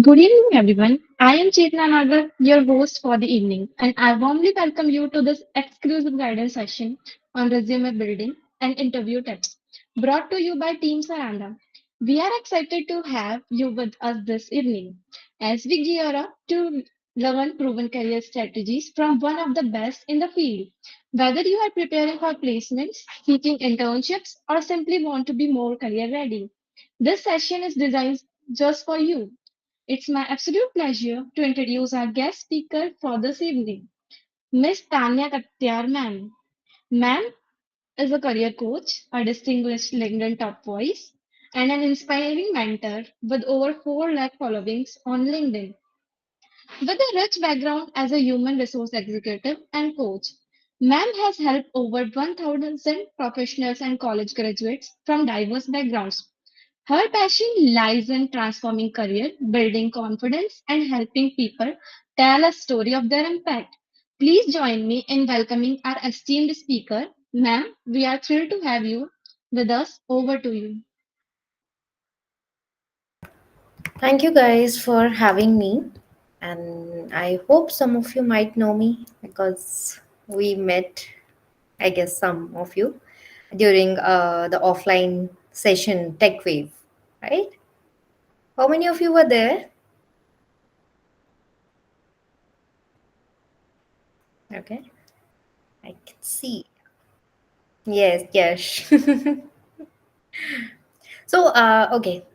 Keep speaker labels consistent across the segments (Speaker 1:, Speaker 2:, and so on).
Speaker 1: Good evening, everyone. I am Chetna Nagar, your host for the evening, and I warmly welcome you to this exclusive guidance session on resume building and interview tips brought to you by Team Saranda. We are excited to have you with us this evening as we gear up to learn proven career strategies from one of the best in the field. Whether you are preparing for placements, seeking internships, or simply want to be more career ready, this session is designed just for you. It's my absolute pleasure to introduce our guest speaker for this evening, Miss Tanya Kattiar, ma'am. Ma'am is a career coach, a distinguished LinkedIn top voice, and an inspiring mentor with over 4 lakh followings on LinkedIn. With a rich background as a human resource executive and coach, ma'am has helped over 1,000 professionals and college graduates from diverse backgrounds. Her passion lies in transforming career, building confidence, and helping people tell a story of their impact. Please join me in welcoming our esteemed speaker. Ma'am, we are thrilled to have you with us. Over to you.
Speaker 2: Thank you guys for having me. And I hope some of you might know me because we met, I guess, some of you during the offline session Tech Wave, right? How many of you were there? Okay, I can see. Yes, yes. So, okay,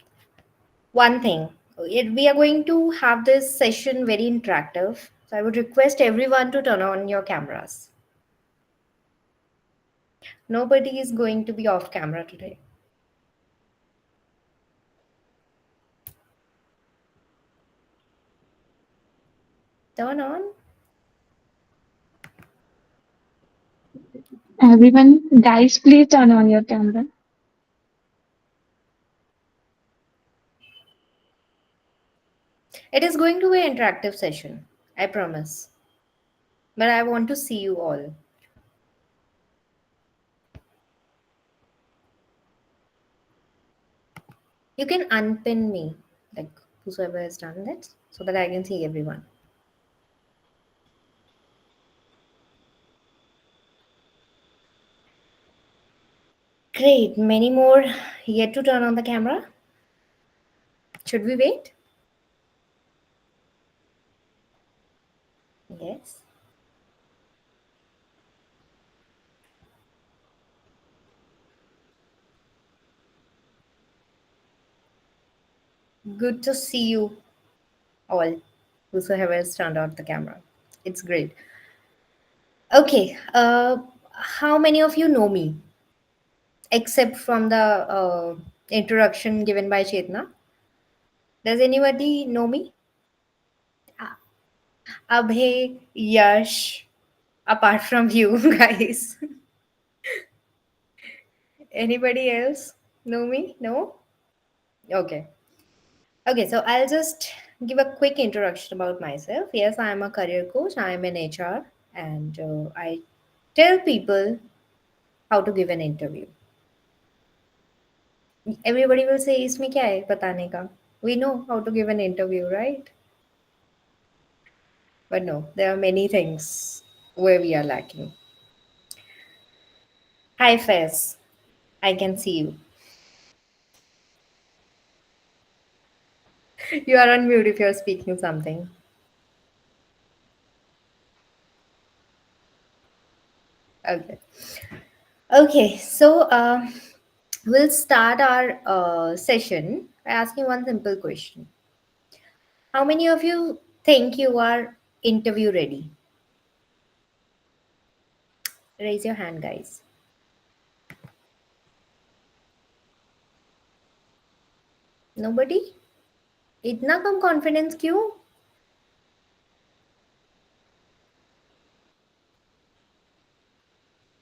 Speaker 2: one thing. We are going to have this session very interactive. So, I would request everyone to turn on your cameras. Nobody is going to be off camera today. Turn on.
Speaker 1: Everyone, guys, please turn on your camera.
Speaker 2: It is going to be an interactive session, I promise. But I want to see you all. You can unpin me, like whosoever has done that, so that I can see everyone. Great. Many more yet to turn on the camera. Should we wait? Yes. Good to see you all, whosoever has turned on the camera. It's great. Okay. How many of you know me, except from the introduction given by Chetna? Does anybody know me? Abhay, Yash, apart from you guys. Anybody else know me? No? Okay. Okay, so I'll just give a quick introduction about myself. Yes, I am a career coach, I am an HR, and I tell people how to give an interview. Everybody will say, इसमें क्या है बताने का? We know how to give an interview, right? But no, there are many things where we are lacking. Hi, Fez. I can see you. You are on mute if you're speaking something. Okay. Okay, so we'll start our session by asking one simple question. How many of you think you are interview ready? Raise your hand, guys. Nobody? इतना कम confidence क्यों?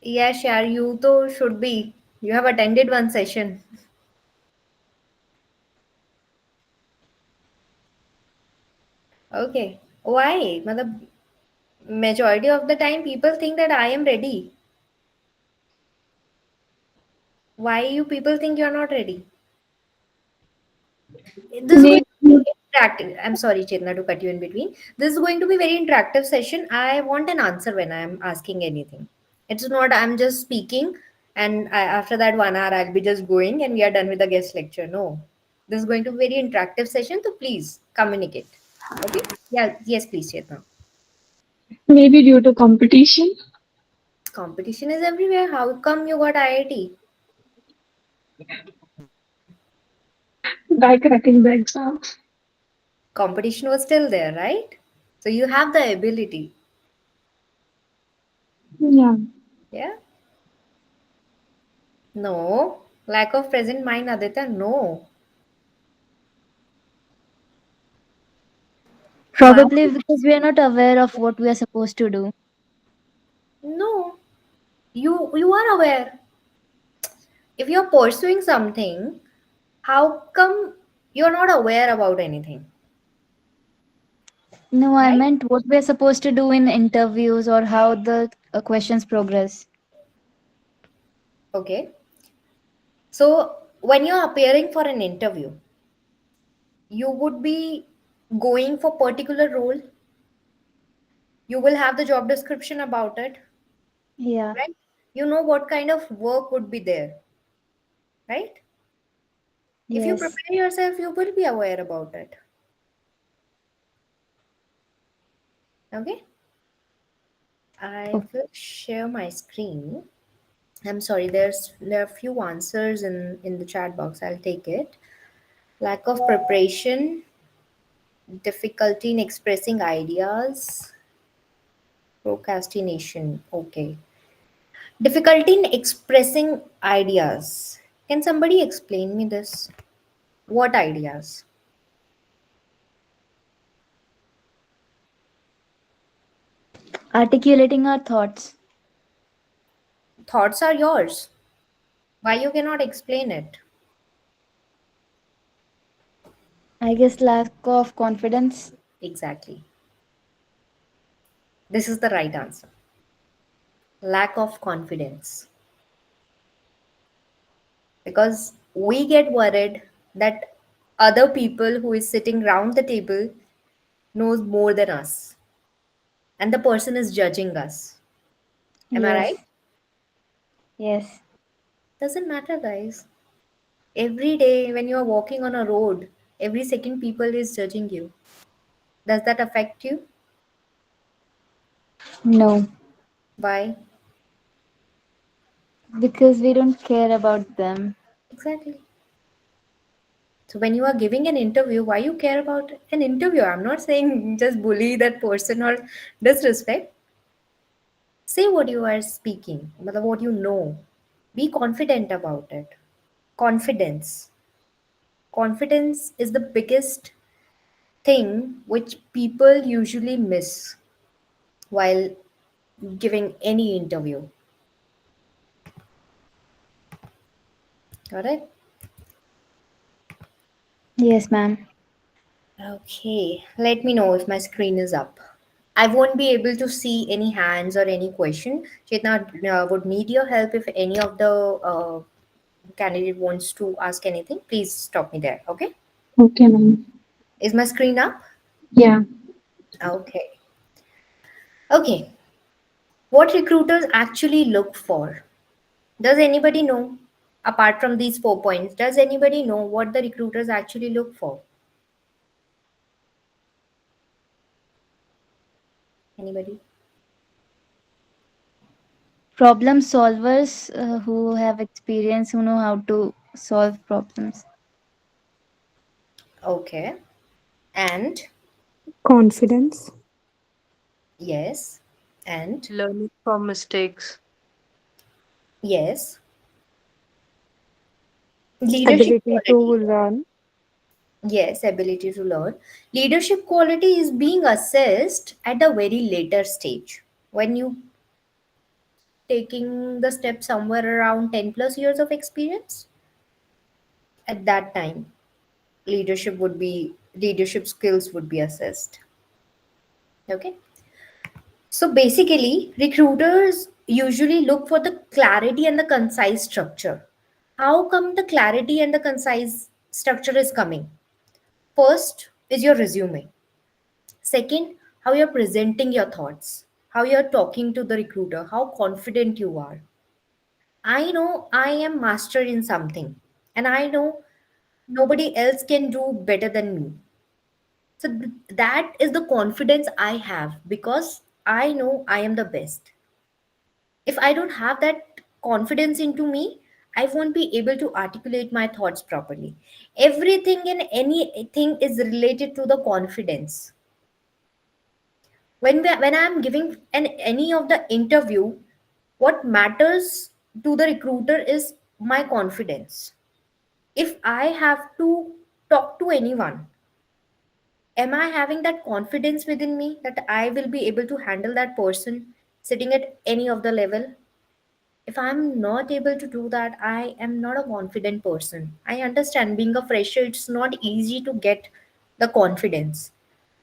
Speaker 2: Yes, यार, you तो should be. You have attended one session. Okay. Why? मतलब majority of the time people think that I am ready. Why you people think you are not ready? This is going
Speaker 1: Maybe,
Speaker 2: to be interactive. I'm sorry, Chetna, to cut you in between. This is going to be very interactive session. I want an answer when I'm asking anything. It's not I'm just speaking and after that 1 hour I'll be just going and we are done with the guest lecture. No, this is going to be very interactive session. So please communicate. Okay. Yeah. Yes, please, Chetna.
Speaker 1: Maybe due to competition,
Speaker 2: Competition is everywhere. How come you got IIT?
Speaker 1: by cracking the exam.
Speaker 2: Competition was still there, right? So you have the ability.
Speaker 1: Yeah.
Speaker 2: Yeah. No. Lack of present mind, Aditya. No. Why?
Speaker 3: Probably because we are not aware of what we are supposed to do.
Speaker 2: No. You are aware. If you're pursuing something, how come you're not aware about anything?
Speaker 3: No, I
Speaker 2: Right?
Speaker 3: meant what we are supposed to do in interviews or how the questions progress.
Speaker 2: Okay. So when you're appearing for an interview, you would be going for particular role. You will have the job description about it,
Speaker 3: Yeah.
Speaker 2: right? You know what kind of work would be there, right? If you
Speaker 3: Yes.
Speaker 2: prepare yourself, you will be aware about it. Okay. I
Speaker 3: Okay.
Speaker 2: will share my screen. I'm sorry, there are few answers in the chat box. I'll take it. Lack of preparation, difficulty in expressing ideas, procrastination. Okay. Difficulty in expressing ideas. Can somebody explain me this? What ideas?
Speaker 3: Articulating our thoughts.
Speaker 2: Thoughts are yours. Why you cannot explain it?
Speaker 3: I guess lack of confidence.
Speaker 2: Exactly. This is the right answer. Lack of confidence. Because we get worried that other people who is sitting round the table knows more than us and the person is judging us. Am I right?
Speaker 3: Yes. Yes.
Speaker 2: Doesn't matter, guys. Every day when you are walking on a road, every second people is judging you. Does that affect you?
Speaker 3: No.
Speaker 2: Why?
Speaker 3: Because we don't care about them.
Speaker 2: Exactly. So when you are giving an interview, why you care about an interview? I'm not saying just bully that person or disrespect. Say what you are speaking, matlab what you know. Be confident about it. Confidence. Confidence is the biggest thing which people usually miss while giving any interview. Got it?
Speaker 3: Yes, ma'am.
Speaker 2: Okay, let me know if my screen is up. I won't be able to see any hands or any question. Chetna would need your help if any of the candidate wants to ask anything. Please stop me there. Okay?
Speaker 1: Okay, ma'am.
Speaker 2: Is my screen up?
Speaker 1: Yeah.
Speaker 2: Okay. Okay. What recruiters actually look for? Does anybody know? Apart from these 4 points, does anybody know what the recruiters actually look for? Anybody?
Speaker 3: Problem solvers who have experience, who know how to solve problems.
Speaker 2: Okay. And
Speaker 4: Confidence,
Speaker 2: yes. And
Speaker 4: learning from mistakes,
Speaker 2: yes. Leadership
Speaker 4: ability to
Speaker 2: quality.
Speaker 4: learn,
Speaker 2: Yes, ability to learn. Leadership quality is being assessed at a very later stage. When you taking the step somewhere around 10 plus years of experience, at that time leadership skills would be assessed. Okay. So basically, recruiters usually look for the clarity and the concise structure. How come the clarity and the concise structure is coming? First, is your resume. Second, how you're presenting your thoughts, how you're talking to the recruiter, how confident you are. I know I am master in something, and I know nobody else can do better than me. So that is the confidence I have because I know I am the best. If I don't have that confidence into me, I won't be able to articulate my thoughts properly. Everything and anything is related to the confidence. When I'm giving any of the interview, what matters to the recruiter is my confidence. If I have to talk to anyone, am I having that confidence within me that I will be able to handle that person sitting at any of the level? If I'm not able to do that, I am not a confident person. I understand being a fresher, it's not easy to get the confidence,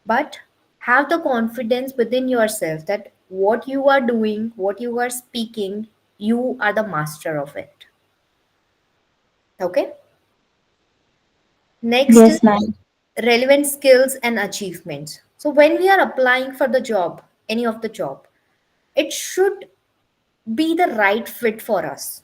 Speaker 2: but have the confidence within yourself that what you are doing, what you are speaking, you are the master of it. Okay. Next is
Speaker 3: Yes, ma'am.
Speaker 2: relevant skills and achievements. So when we are applying for the job, any of the job, it should be the right fit for us.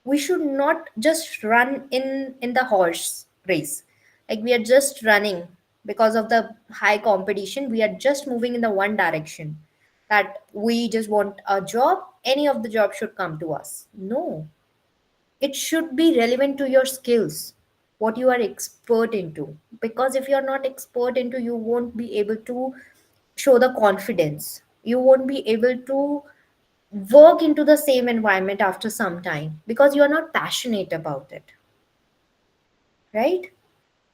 Speaker 2: We should not just run in the horse race, like we are just running because of the high competition. We are just moving in the one direction, that we just want a job, any of the job should come to us. No, it should be relevant to your skills, what you are expert into. Because if you're not expert into, you won't be able to show the confidence, you won't be able to work into the same environment after some time because you are not passionate about it, right?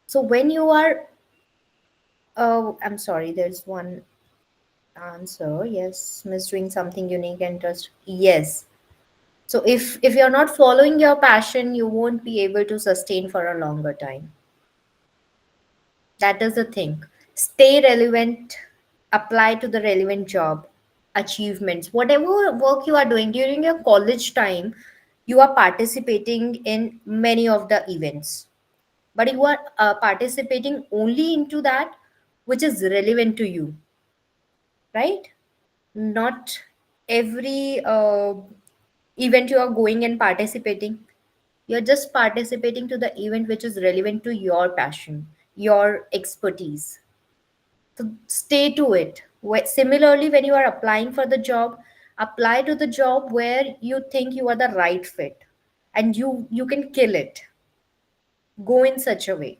Speaker 2: So when you are I'm sorry, there's one answer. Yes, Miss doing something unique and just yes. So if you're not following your passion, you won't be able to sustain for a longer time. That is the thing. Stay relevant, apply to the relevant job, achievements, whatever work you are doing during your college time, you are participating in many of the events, but you are participating only into that which is relevant to you, right? Not every event you are going and participating. You're just participating to the event which is relevant to your passion, your expertise. So stay to it. Similarly, when you are applying for the job, apply to the job where you think you are the right fit and you can kill it. Go in such a way.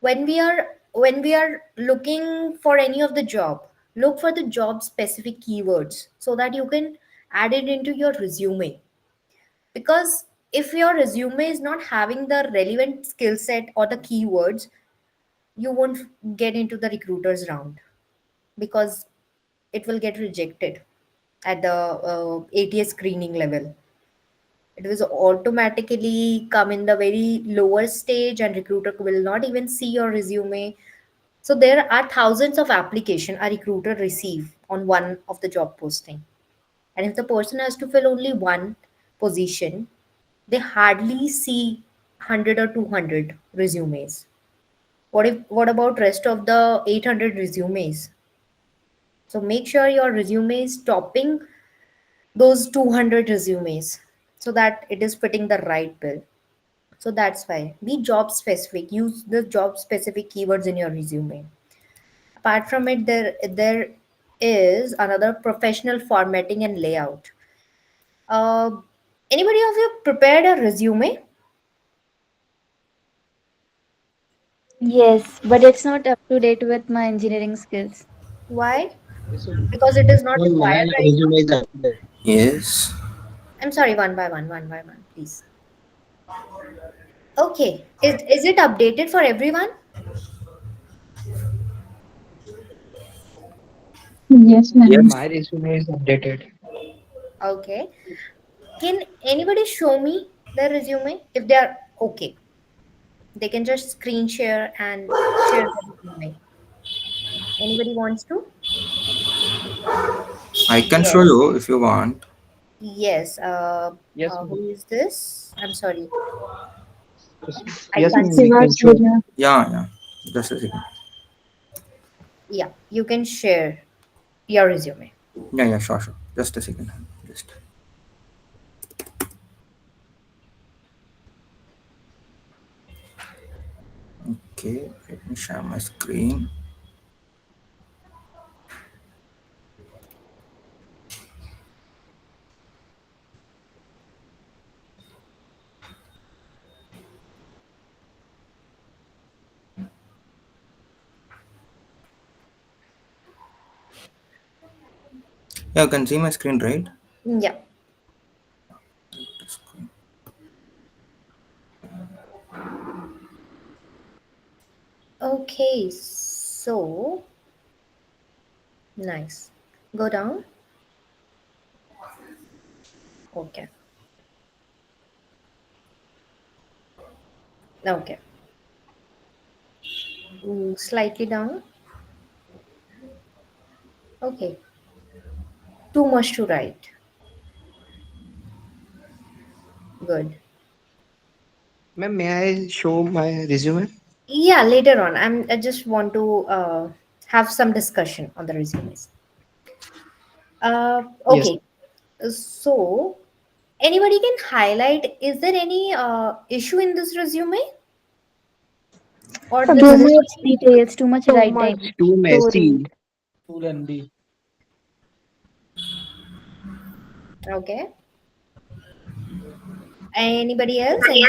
Speaker 2: When we are looking for any of the job, look for the job specific keywords so that you can add it into your resume. Because if your resume is not having the relevant skill set or the keywords, you won't get into the recruiters round because it will get rejected at the ATS screening level. It will automatically come in the very lower stage and recruiter will not even see your resume. So there are thousands of application a recruiter receive on one of the job posting. And if the person has to fill only one position, they hardly see 100 or 200 resumes. What about rest of the 800 resumes? So make sure your resume is topping those 200 resumes so that it is fitting the right bill. So that's why be job specific. Use the job specific keywords in your resume. Apart from it, there is another professional formatting and layout. Uh, Anybody of you prepared a resume?
Speaker 3: Yes, but it's not up to date with my engineering skills.
Speaker 2: Why? Because it is not required right now.
Speaker 5: Yes.
Speaker 2: I'm sorry, one by one, please. Okay. Is it updated for everyone?
Speaker 1: Yes,
Speaker 5: Yes.
Speaker 1: ma'am.
Speaker 6: My resume is updated.
Speaker 2: Okay. Can anybody show me their resume? If they are okay, they can just screen share and share the resume. Anybody wants to?
Speaker 5: I can show
Speaker 2: Yes.
Speaker 5: you if you want.
Speaker 2: Yes.
Speaker 6: Yes, ma'am.
Speaker 2: Who is this? I'm sorry.
Speaker 6: Yes,
Speaker 2: I
Speaker 6: yes,
Speaker 2: can't
Speaker 6: ma'am, we
Speaker 2: see.
Speaker 6: can
Speaker 1: Shiva's
Speaker 6: show.
Speaker 1: video.
Speaker 5: Yeah, yeah. Just a second.
Speaker 2: Yeah, you can share your resume.
Speaker 5: Yeah, sure. Just a second. Just. Okay, let me share my screen. Yeah, you can see my screen, right?
Speaker 2: Yeah. Okay, so nice. Go down. Okay. Okay. Slightly down. Okay. Too much to write. Good.
Speaker 6: Ma'am, may I show my resume?
Speaker 2: Yeah, later on. I just want to have some discussion on the resumes.
Speaker 6: Yes.
Speaker 2: Okay. So, anybody can highlight, is there any issue in this resume? Or
Speaker 3: Too
Speaker 2: this,
Speaker 3: much details, too much
Speaker 6: Too much,
Speaker 3: writing.
Speaker 6: too
Speaker 3: Story.
Speaker 6: messy, too lengthy.
Speaker 2: okay. Anybody else? Anything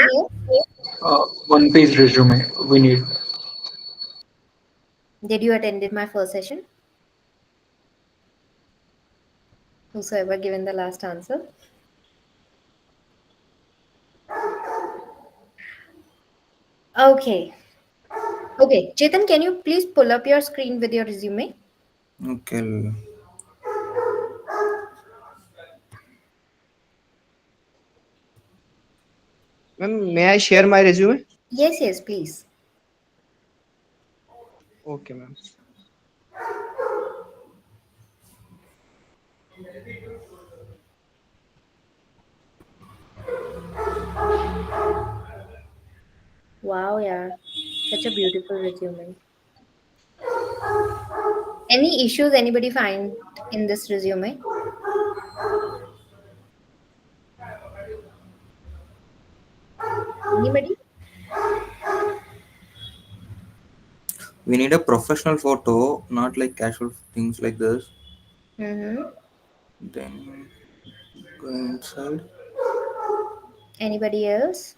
Speaker 2: else?
Speaker 7: One page resume we need.
Speaker 2: Did you attended my first session? Whosoever given the last answer? Okay. Okay. Chetan, can you please pull up your screen with your resume?
Speaker 5: Okay.
Speaker 6: Ma'am, may I share my resume?
Speaker 2: Yes, yes, please.
Speaker 6: Okay, ma'am.
Speaker 2: Wow, yeah. Such a beautiful resume. Any issues anybody find in this resume? Anybody?
Speaker 5: We need a professional photo, not like casual things like this.
Speaker 2: Mm-hmm.
Speaker 5: Then go inside.
Speaker 2: Anybody else?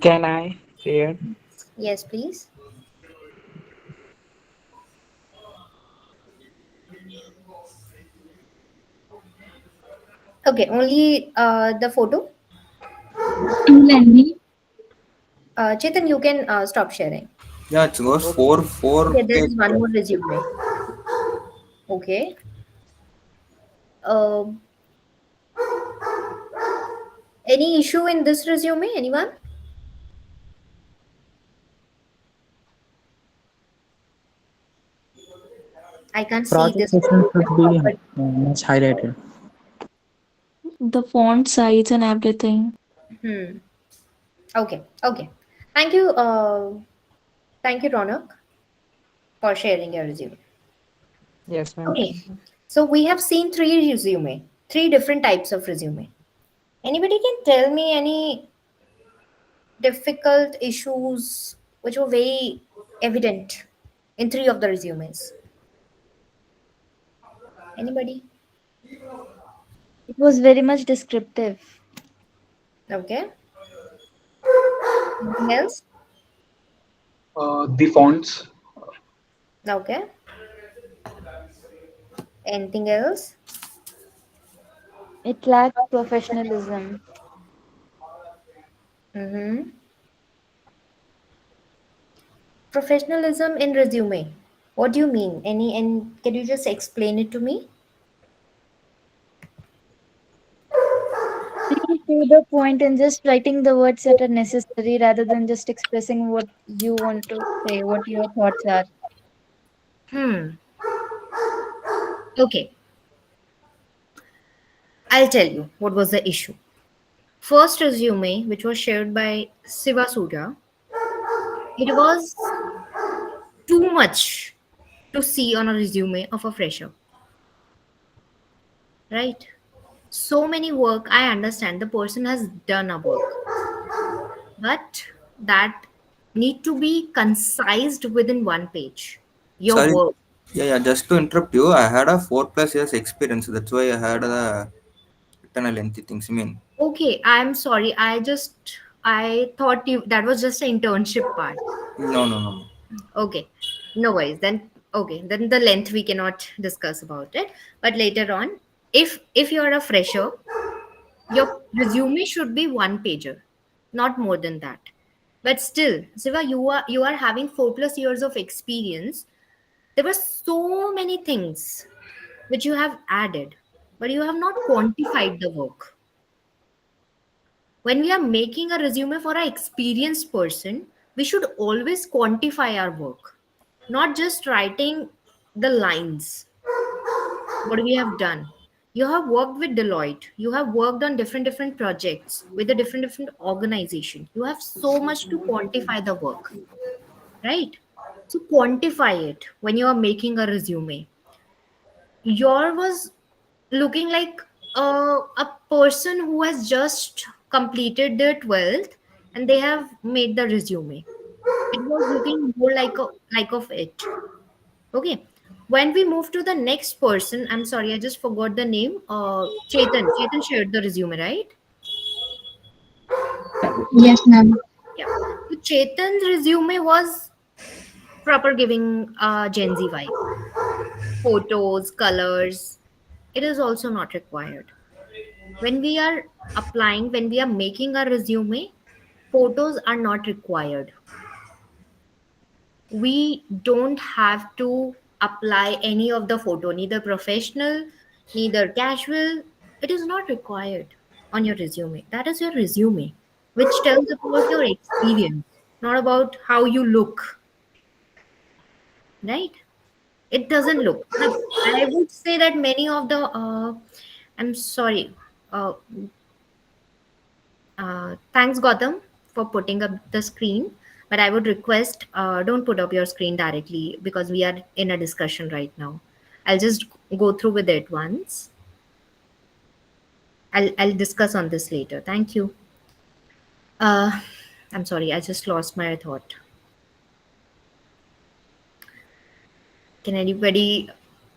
Speaker 6: Can I share?
Speaker 2: Yes, please. Okay, only the photo.
Speaker 1: Too lengthy.
Speaker 2: Chetan, you can stop sharing.
Speaker 5: Yeah, it goes
Speaker 6: Okay.
Speaker 5: four
Speaker 2: Okay, there
Speaker 5: page.
Speaker 2: is one more resume. Okay. Uh, any issue in this resume? Anyone? I can't see
Speaker 8: Project
Speaker 2: this
Speaker 8: session
Speaker 2: resume,
Speaker 8: should be
Speaker 2: but
Speaker 8: much highlighted.
Speaker 9: The font size and everything.
Speaker 2: hmm. Okay, okay. Thank you. Thank you, Ronak, for sharing your resume.
Speaker 6: Yes, ma'am.
Speaker 2: Okay. So we have seen three different types of resume. Anybody can tell me any difficult issues which were very evident in three of the resumes? Anybody?
Speaker 3: It was very much descriptive.
Speaker 2: Okay. Anything else?
Speaker 7: The fonts,
Speaker 2: Okay. Anything else?
Speaker 3: It lacked professionalism.
Speaker 2: Mm-hmm. Professionalism in resume. What do you mean? And can you just explain it to me?
Speaker 3: Being to the point and just writing the words that are necessary rather than just expressing what you want to say, what your thoughts are.
Speaker 2: Hmm. Okay. I'll tell you what was the issue. First resume, which was shared by Siva Surya, It was too much to see on a resume of a fresher, right? So many work, I understand the person has done a work, but that need to be concised within one page. Your
Speaker 5: Sorry.
Speaker 2: work.
Speaker 5: Yeah. Just to interrupt you, I had a 4+ years experience. That's why I had the written a lengthy things. I mean,
Speaker 2: Okay, I'm sorry. I thought you that was just an internship part.
Speaker 5: no.
Speaker 2: Okay, no worries. Then okay, then the length we cannot discuss about it. But later on, if you're a fresher, your resume should be one pager, not more than that. But still, Siva, you are having 4+ years of experience. There were so many things which you have added, but you have not quantified the work. When we are making a resume for an experienced person, we should always quantify our work, not just writing the lines, what we have done. You have worked with Deloitte, you have worked on different projects with a different organization. You have so much to quantify the work, right? So quantify it when you are making a resume. Your was looking like a person who has just completed their 12th and they have made the resume. It was looking more like of it. Okay. When we move to the next person, I'm sorry, I just forgot the name. Chetan shared the resume, right?
Speaker 1: Yes, ma'am.
Speaker 2: Yeah. So Chetan's resume was proper giving Gen Z vibe. Photos, colors. It is also not required. When we are applying, when we are making a resume, photos are not required. We don't have to apply any of the photo, neither professional, neither casual. It is not required on your resume. That is your resume, which tells about your experience, not about how you look, right? It doesn't look. I would say that many of the, I'm sorry, uh, thanks, Gautam, for putting up the screen. But I would request don't put up your screen directly because we are in a discussion right now. I'll just go through with it once. I'll discuss on this later. Thank you. Uh, I'm sorry, I just lost my thought. Can anybody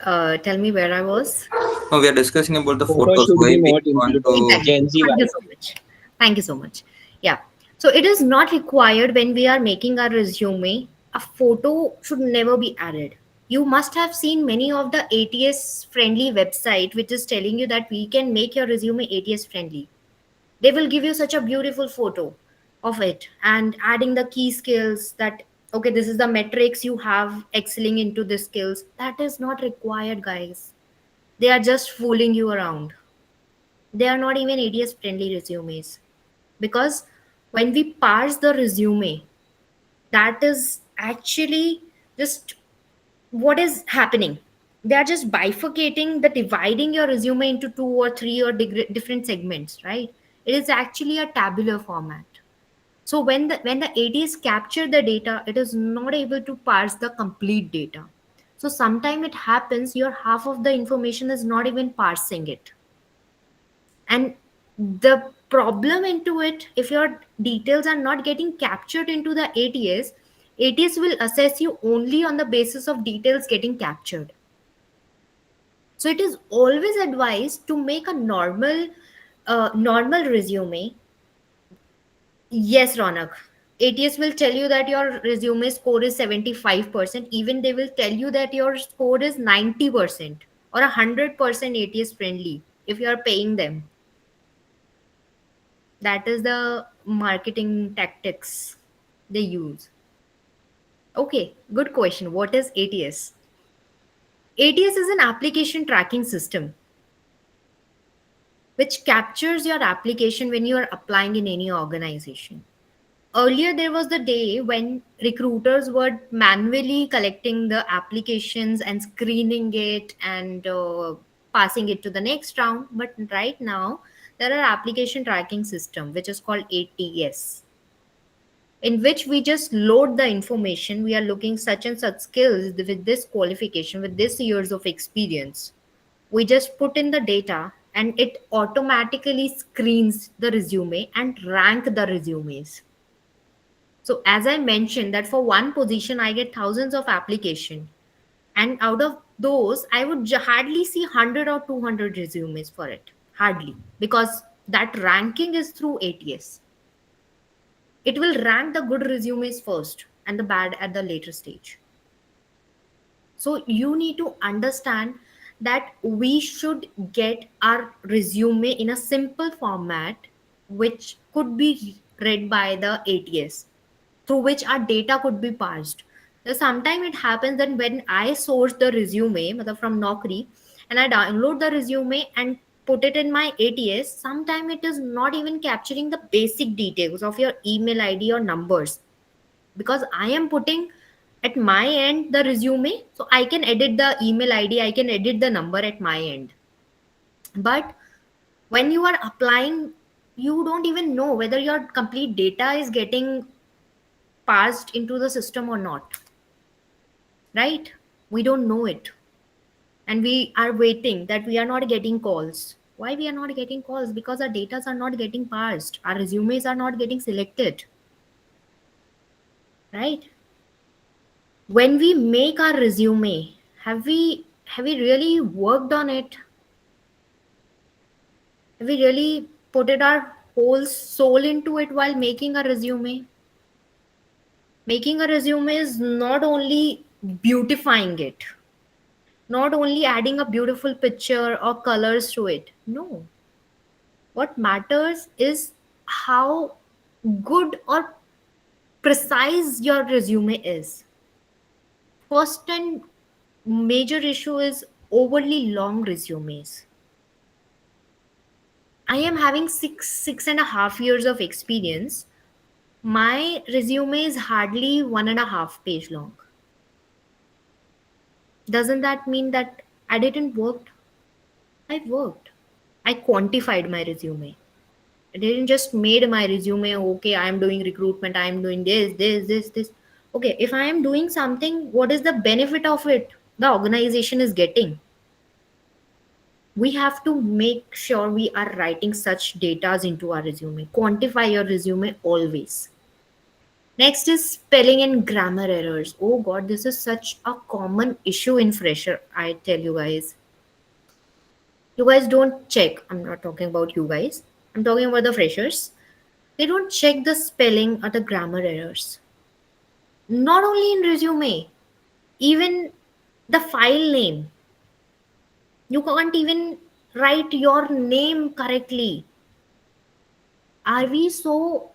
Speaker 2: tell me where I was?
Speaker 5: no, we are discussing about the
Speaker 6: Photo
Speaker 5: photos.
Speaker 6: should
Speaker 5: Why
Speaker 6: be
Speaker 5: we
Speaker 6: more
Speaker 5: want
Speaker 6: included.
Speaker 5: to?
Speaker 2: Exactly.
Speaker 6: Gen Z
Speaker 2: Thank you
Speaker 6: vibe.
Speaker 2: so much. Thank you so much. Yeah. So it is not required when we are making our resume. A photo should never be added. You must have seen many of the ATS friendly website which is telling you that we can make your resume ATS friendly. They will give you such a beautiful photo of it and adding the key skills that okay, this is the metrics you have excelling into the skills. That is not required, guys. They are just fooling you around. They are not even ATS friendly resumes because when we parse the resume, that is actually just what is happening. They are just bifurcating the dividing your resume into two or three or different segments, right? It is actually a tabular format. So when the ATS capture the data, it is not able to parse the complete data. So sometime it happens your half of the information is not even parsing it. And the problem into it, if your details are not getting captured into the ATS will assess you only on the basis of details getting captured. So it is always advised to make a normal resume. Yes, Ronak. ATS will tell you that your resume score is 75%. Even they will tell you that your score is 90% or 100% ATS friendly if you are paying them. That is the marketing tactics they use. Okay, good question. What is ATS? ATS is an application tracking system which captures your application when you are applying in any organization. Earlier, there was the day when recruiters were manually collecting the applications and screening it and passing it to the next round. But right now, there are application tracking system which is called ATS. in which we just load the information. We are looking such and such skills with this qualification, with this years of experience. We just put in the data and it automatically screens the resume and rank the resumes. So as I mentioned that for one position, I get thousands of application. And out of those, I would hardly see 100 or 200 resumes for it. Hardly. Because that ranking is through ATS. It will rank the good resumes first and the bad at the later stage. So you need to understand that we should get our resume in a simple format which could be read by the ATS, through which our data could be parsed. So sometimes it happens that when I source the resume from Naukri and I download the resume and put it in my ATS, sometimes it is not even capturing the basic details of your email ID or numbers, because I am putting at my end the resume, so I can edit the email ID, I can edit the number at my end. But when you are applying, you don't even know whether your complete data is getting passed into the system or not, right? We don't know it, and we are waiting that we are not getting calls. Why we are not getting calls? Because our data are not getting parsed, our resumes are not getting selected, right? When we make our resume, have we really worked on it? Have we really put it our whole soul into it while making a resume? Making a resume is not only beautifying it, not only adding a beautiful picture or colors to it. No. What matters is how good or precise your resume is. First and major issue is overly long resumes. I am having six and a half years of experience. My resume is hardly 1.5 page long. Doesn't that mean that I didn't work? I worked. I quantified my resume. I didn't just made my resume, okay, I am doing recruitment, I am doing this. Okay, if I am doing something, what is the benefit of it the organization is getting? We have to make sure we are writing such data into our resume. Quantify your resume always. Next is spelling and grammar errors. Oh god, this is such a common issue in fresher, I tell you guys. You guys don't check. I'm not talking about you guys. I'm talking about the freshers. They don't check the spelling or the grammar errors. Not only in resume, even the file name. You can't even write your name correctly. Are we so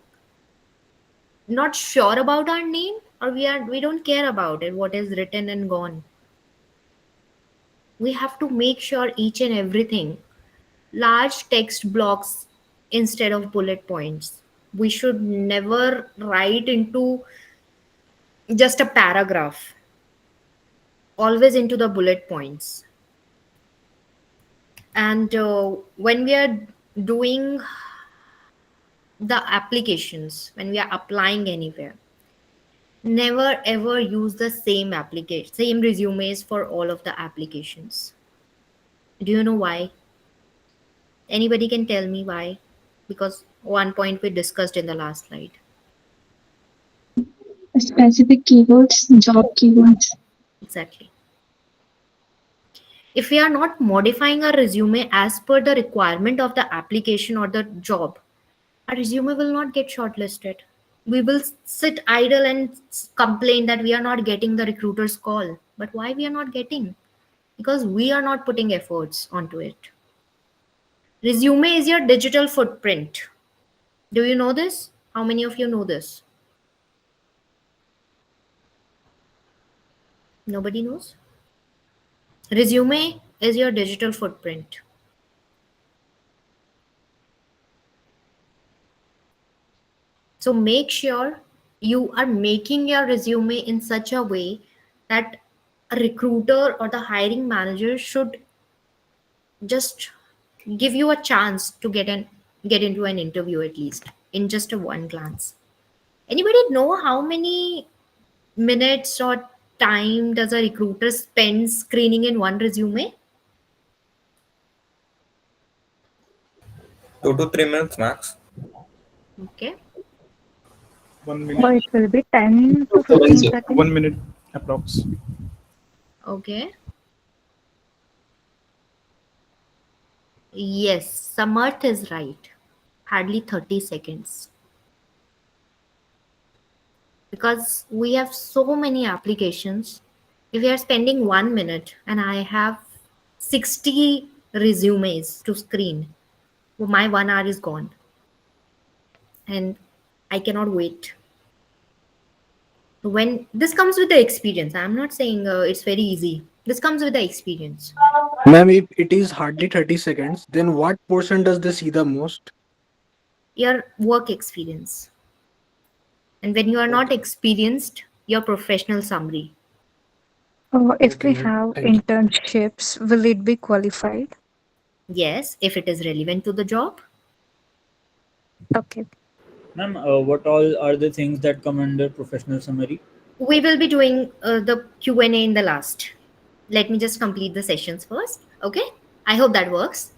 Speaker 2: not sure about our name, or we don't care about it, what is written and gone? We have to make sure each and everything. Large text blocks instead of bullet points. We should never write into just a paragraph, always into the bullet points. And when we are doing the applications, when we are applying anywhere, never ever use the same resumes for all of the applications. Do you know why? Anybody can tell me why? Because one point we discussed in the last slide.
Speaker 1: Specific keywords, job keywords.
Speaker 2: Exactly. If we are not modifying our resume as per the requirement of the application or the job, our resume will not get shortlisted. We will sit idle and complain that we are not getting the recruiter's call. But why we are not getting? Because we are not putting efforts onto it. Resume is your digital footprint. Do you know this? How many of you know this? Nobody knows? Resume is your digital footprint. So make sure you are making your resume in such a way that a recruiter or the hiring manager should just give you a chance to get into an interview, at least in just a one glance. Anybody know how many minutes or time does a recruiter spend screening in one resume?
Speaker 5: 2 to 3 minutes max.
Speaker 2: Okay.
Speaker 7: 1 minute.
Speaker 4: It will be 10 to
Speaker 7: So
Speaker 4: 15 seconds.
Speaker 7: 1 minute approx.
Speaker 2: Okay. Yes, Samarth is right. Hardly 30 seconds. Because we have so many applications. If we are spending 1 minute and I have 60 resumes to screen, well, my 1 hour is gone. And I cannot wait. When this comes with the experience, I'm not saying it's very easy. This comes with the experience.
Speaker 6: Ma'am, if it is hardly 30 seconds, then what portion does they see the most?
Speaker 2: Your work experience. And when you are not
Speaker 6: Okay.
Speaker 2: experienced, your professional summary.
Speaker 4: If
Speaker 6: Okay,
Speaker 4: we
Speaker 6: ma'am.
Speaker 4: have
Speaker 6: Thank you.
Speaker 4: internships, will it be qualified?
Speaker 2: Yes, if it is relevant to the job.
Speaker 4: Okay.
Speaker 8: Ma'am, what all are the things that come under professional summary?
Speaker 2: We will be doing the Q&A in the last. Let me just complete the sessions first. Okay. I hope that works.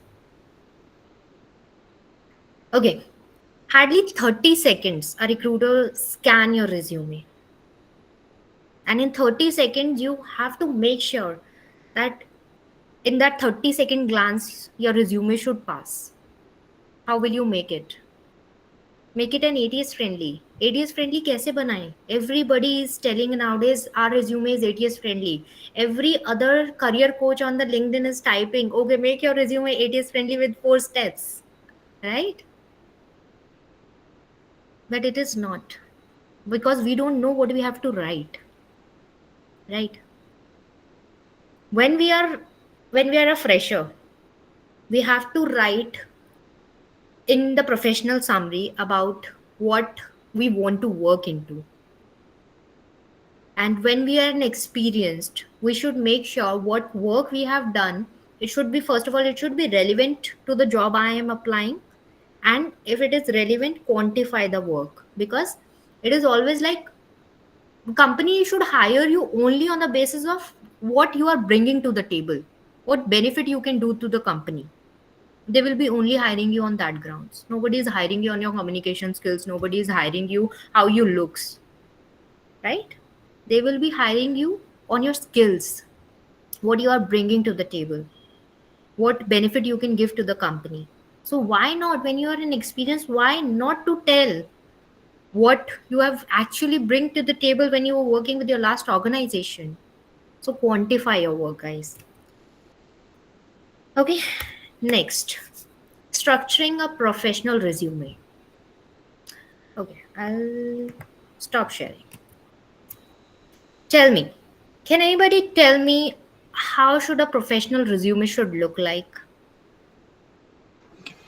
Speaker 2: Okay. Hardly 30 seconds, a recruiter scan your resume. And in 30 seconds, you have to make sure that in that 30-second glance, your resume should pass. How will you make it? Make it an ATS friendly. ATS friendly कैसे बनाएं? Everybody is telling nowadays our resume is ATS friendly. Every other career coach on the LinkedIn is typing, okay, make your resume ATS friendly with 4 steps, right? But it is not, because we don't know what we have to write, right? When we are a fresher, we have to write in the professional summary about what we want to work into. And when we are inexperienced, we should make sure what work we have done, it should be, first of all, it should be relevant to the job I am applying. And if it is relevant, quantify the work, because it is always like company should hire you only on the basis of what you are bringing to the table, what benefit you can do to the company. They will be only hiring you on that grounds. Nobody is hiring you on your communication skills. Nobody is hiring you how you looks, right? They will be hiring you on your skills, what you are bringing to the table, what benefit you can give to the company. So why not, when you are in experience, why not to tell what you have actually bring to the table when you were working with your last organization? So quantify your work, guys. Okay, next, structuring a professional resume. Okay, I'll stop sharing. Tell me, can anybody tell me how should a professional resume should look like?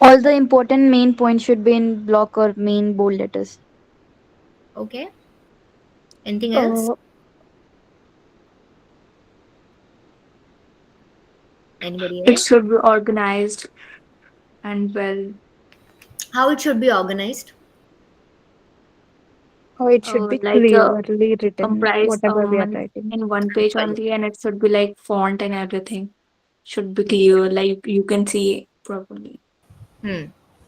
Speaker 3: All the important main points should be in block or main bold letters.
Speaker 2: Okay, anything else?
Speaker 3: Uh,
Speaker 2: Anybody
Speaker 9: It
Speaker 2: else?
Speaker 9: should be organized and well,
Speaker 2: How it should be organized?
Speaker 4: Or it should be
Speaker 9: like
Speaker 4: clearly written,
Speaker 9: comprise
Speaker 4: whatever we are writing.
Speaker 9: in one page
Speaker 2: Well,
Speaker 9: only, and it should be like font and everything should be clear, like you can see properly.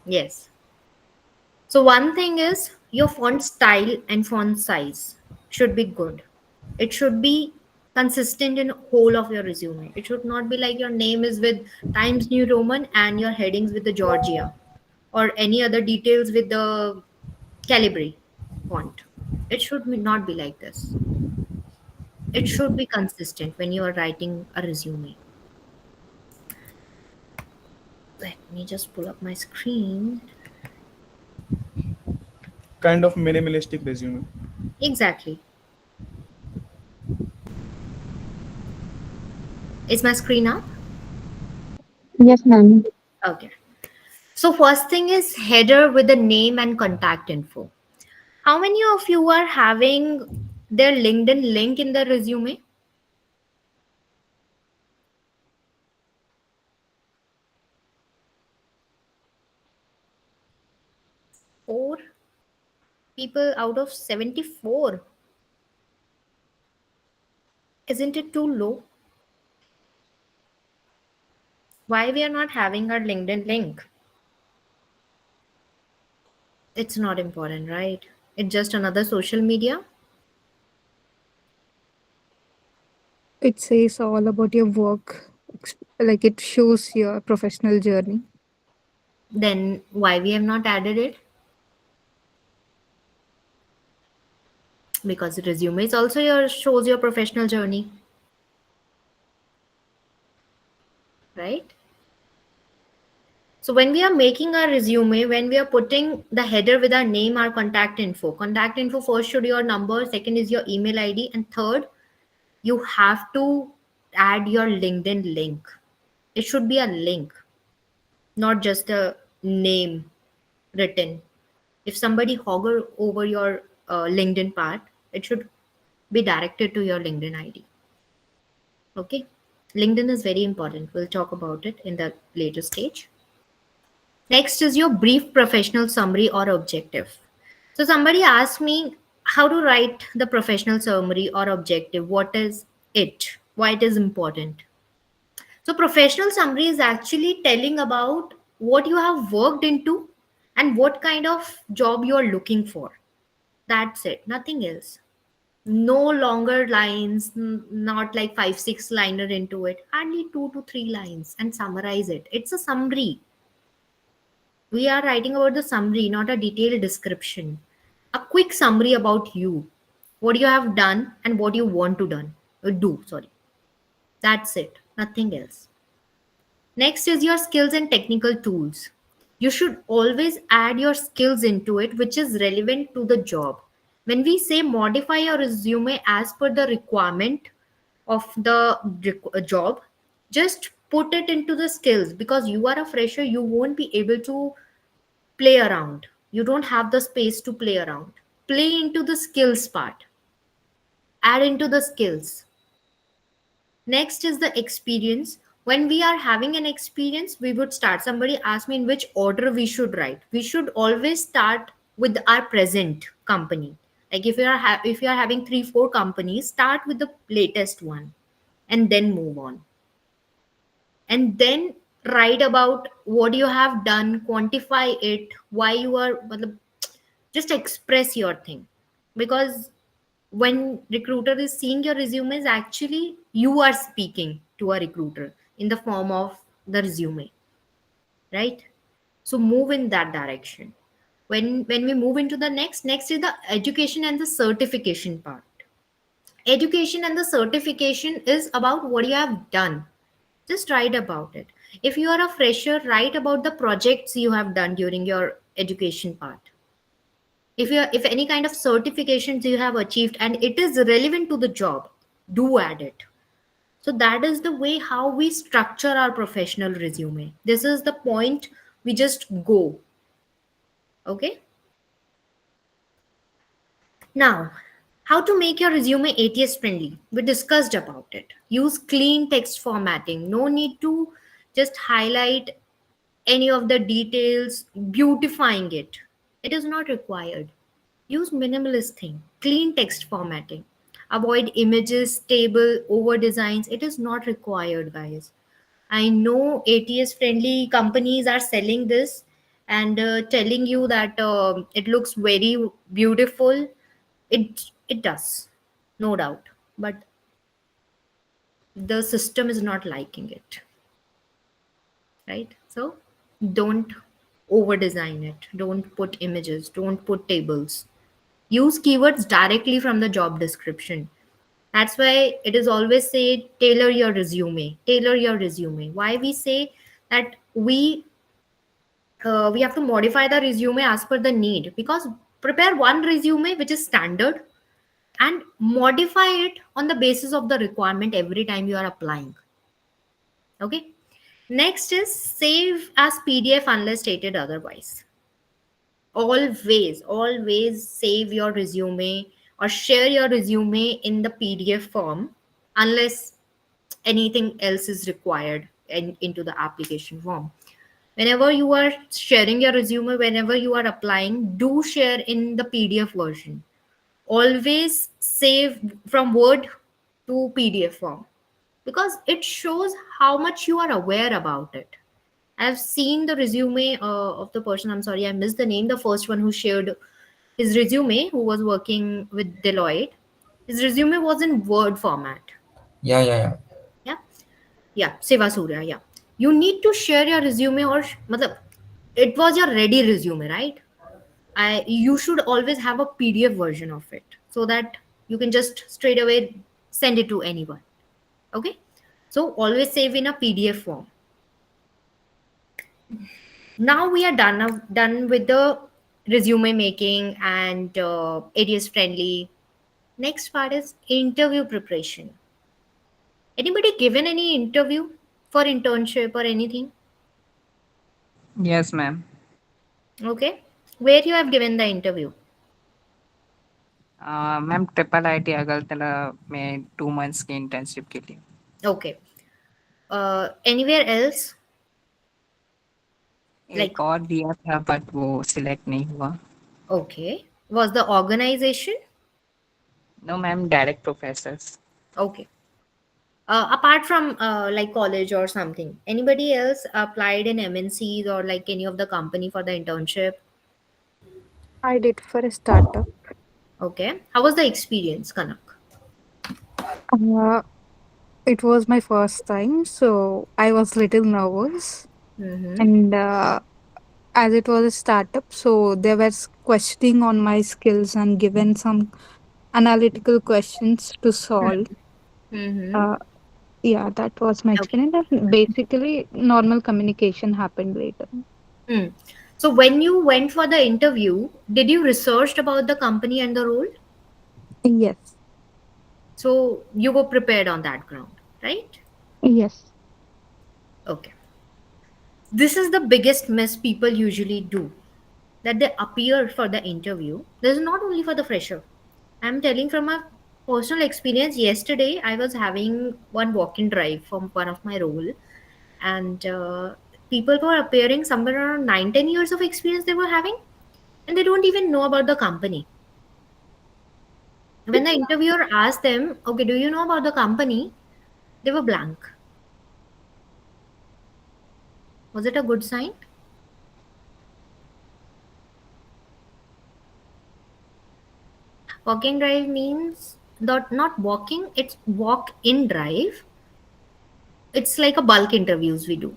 Speaker 2: yes. So one thing is your font style and font size should be good. It should be consistent in whole of your resume. It should not be like your name is with Times New Roman and your headings with the Georgia, or any other details with the Calibri font. It should not be like this. It should be consistent when you are writing a resume. Let me just pull up my screen.
Speaker 7: Kind of minimalistic resume.
Speaker 2: Exactly. Is my screen up?
Speaker 1: Yes, ma'am.
Speaker 2: Okay. So first thing is header with the name and contact info. How many of you are having their LinkedIn link in the resume? Four people out of 74. Isn't it too low? Why we are not having our LinkedIn link? It's not important, right? It's just another social media.
Speaker 4: It says all about your work, like it shows your professional journey.
Speaker 2: Then why we have not added it? Because resume is also shows your professional journey, right? So when we are making our resume, when we are putting the header with our name, our contact info first should your number, second is your email ID, and third, you have to add your LinkedIn link. It should be a link, not just a name written. If somebody hover over your LinkedIn part, it should be directed to your LinkedIn ID. Okay. LinkedIn is very important. We'll talk about it in the later stage. Next is your brief professional summary or objective. So somebody asked me how to write the professional summary or objective. What is it? Why it is important? So professional summary is actually telling about what you have worked into and what kind of job you are looking for. That's it. Nothing else. No longer lines, not like 5 6 liner into it. Hardly 2 to 3 lines and summarize it. It's a summary. We are writing about the summary, not a detailed description. A quick summary about you, what you have done and what you want to do. Sorry, that's it. Nothing else. Next is your skills and technical tools. You should always add your skills into it, which is relevant to the job. When we say modify your resume as per the requirement of the job, just put it into the skills, because you are a fresher, you won't be able to play around. You don't have the space to play around. Play into the skills part. Add into the skills. Next is the experience. When we are having an experience, we would start. Somebody asked me in which order we should write. We should always start with our present company. Like if you are having 3 4 companies, start with the latest one and then move on. And then write about what you have done, quantify it, why you are, just express your thing. Because when recruiter is seeing your resumes, actually you are speaking to a recruiter in the form of the resume, right? So move in that direction. When we move into the next is the education and the certification part. Education and the certification is about what you have done. Just write about it. If you are a fresher, write about the projects you have done during your education part. If any kind of certifications you have achieved and it is relevant to the job, do add it. So that is the way how we structure our professional resume. This is the point we just go. Okay. Now, how to make your resume ATS friendly? We discussed about it. Use clean text formatting. No need to just highlight any of the details, beautifying it. It is not required. Use minimalist thing, clean text formatting. Avoid images, table, over designs. It is not required, guys. I know ATS friendly companies are selling this and telling you that it looks very beautiful. It does, no doubt. But the system is not liking it, right? So don't over design it. Don't put images. Don't put tables. Use keywords directly from the job description. That's why it is always said tailor your resume. Tailor your resume. Why we say that we have to modify the resume as per the need, because prepare one resume which is standard and modify it on the basis of the requirement every time you are applying. Okay. Next is save as PDF unless stated otherwise. Always save your resume or share your resume in the PDF form unless anything else is required into the application form. Whenever you are sharing your resume, whenever you are applying, do share in the PDF version. Always save from Word to PDF form, because it shows how much you are aware about it. I've seen the resume of the person. I'm sorry, I missed the name. The first one who shared his resume, who was working with Deloitte. His resume was in Word format.
Speaker 5: Yeah.
Speaker 2: Yeah, yeah, Siva Surya. Yeah, you need to share your resume, or matlab, it was your ready resume, right? You should always have a PDF version of it so that you can just straight away send it to anyone. Okay, so always save in a PDF form. Now we are done with the resume making and ATS friendly. Next part is interview preparation. Anybody given any interview for internship or anything?
Speaker 10: Yes, ma'am.
Speaker 2: Okay, where you have given the interview?
Speaker 10: Ma'am triple IT Agartala में 2 months की internship के लिए.
Speaker 2: Okay, anywhere else? Like,
Speaker 10: एक और दिया था but वो select नहीं हुआ.
Speaker 2: okay, was the organization?
Speaker 10: No ma'am, direct professors.
Speaker 2: Okay, apart from like college or something, anybody else applied in MNCs or like any of the company for the internship?
Speaker 4: I did for a startup.
Speaker 2: Okay, how was the experience, Kanak?
Speaker 4: Uh, it was my first time, so I was little nervous.
Speaker 2: Mm-hmm.
Speaker 4: And as it was a startup, so they were questioning on my skills and given some analytical questions to solve.
Speaker 2: Mm-hmm.
Speaker 4: Yeah, that was my
Speaker 2: Okay.
Speaker 4: experience. And basically, normal communication happened later.
Speaker 2: Mm. So when you went for the interview, did you researched about the company and the role?
Speaker 4: Yes,
Speaker 2: So you were prepared on that ground, right?
Speaker 4: yes.
Speaker 2: Okay. This is the biggest miss people usually do, that they appear for the interview. This is not only for the fresher. I'm telling from a personal experience. Yesterday, I was having one walk-in drive from one of my role, and people were appearing somewhere around 9-10 years of experience they were having, and they don't even know about the company. When the interviewer asked them, okay, do you know about the company? They were blank. Was it a good sign? Walking drive means not walking, it's walk in drive. It's like a bulk interviews we do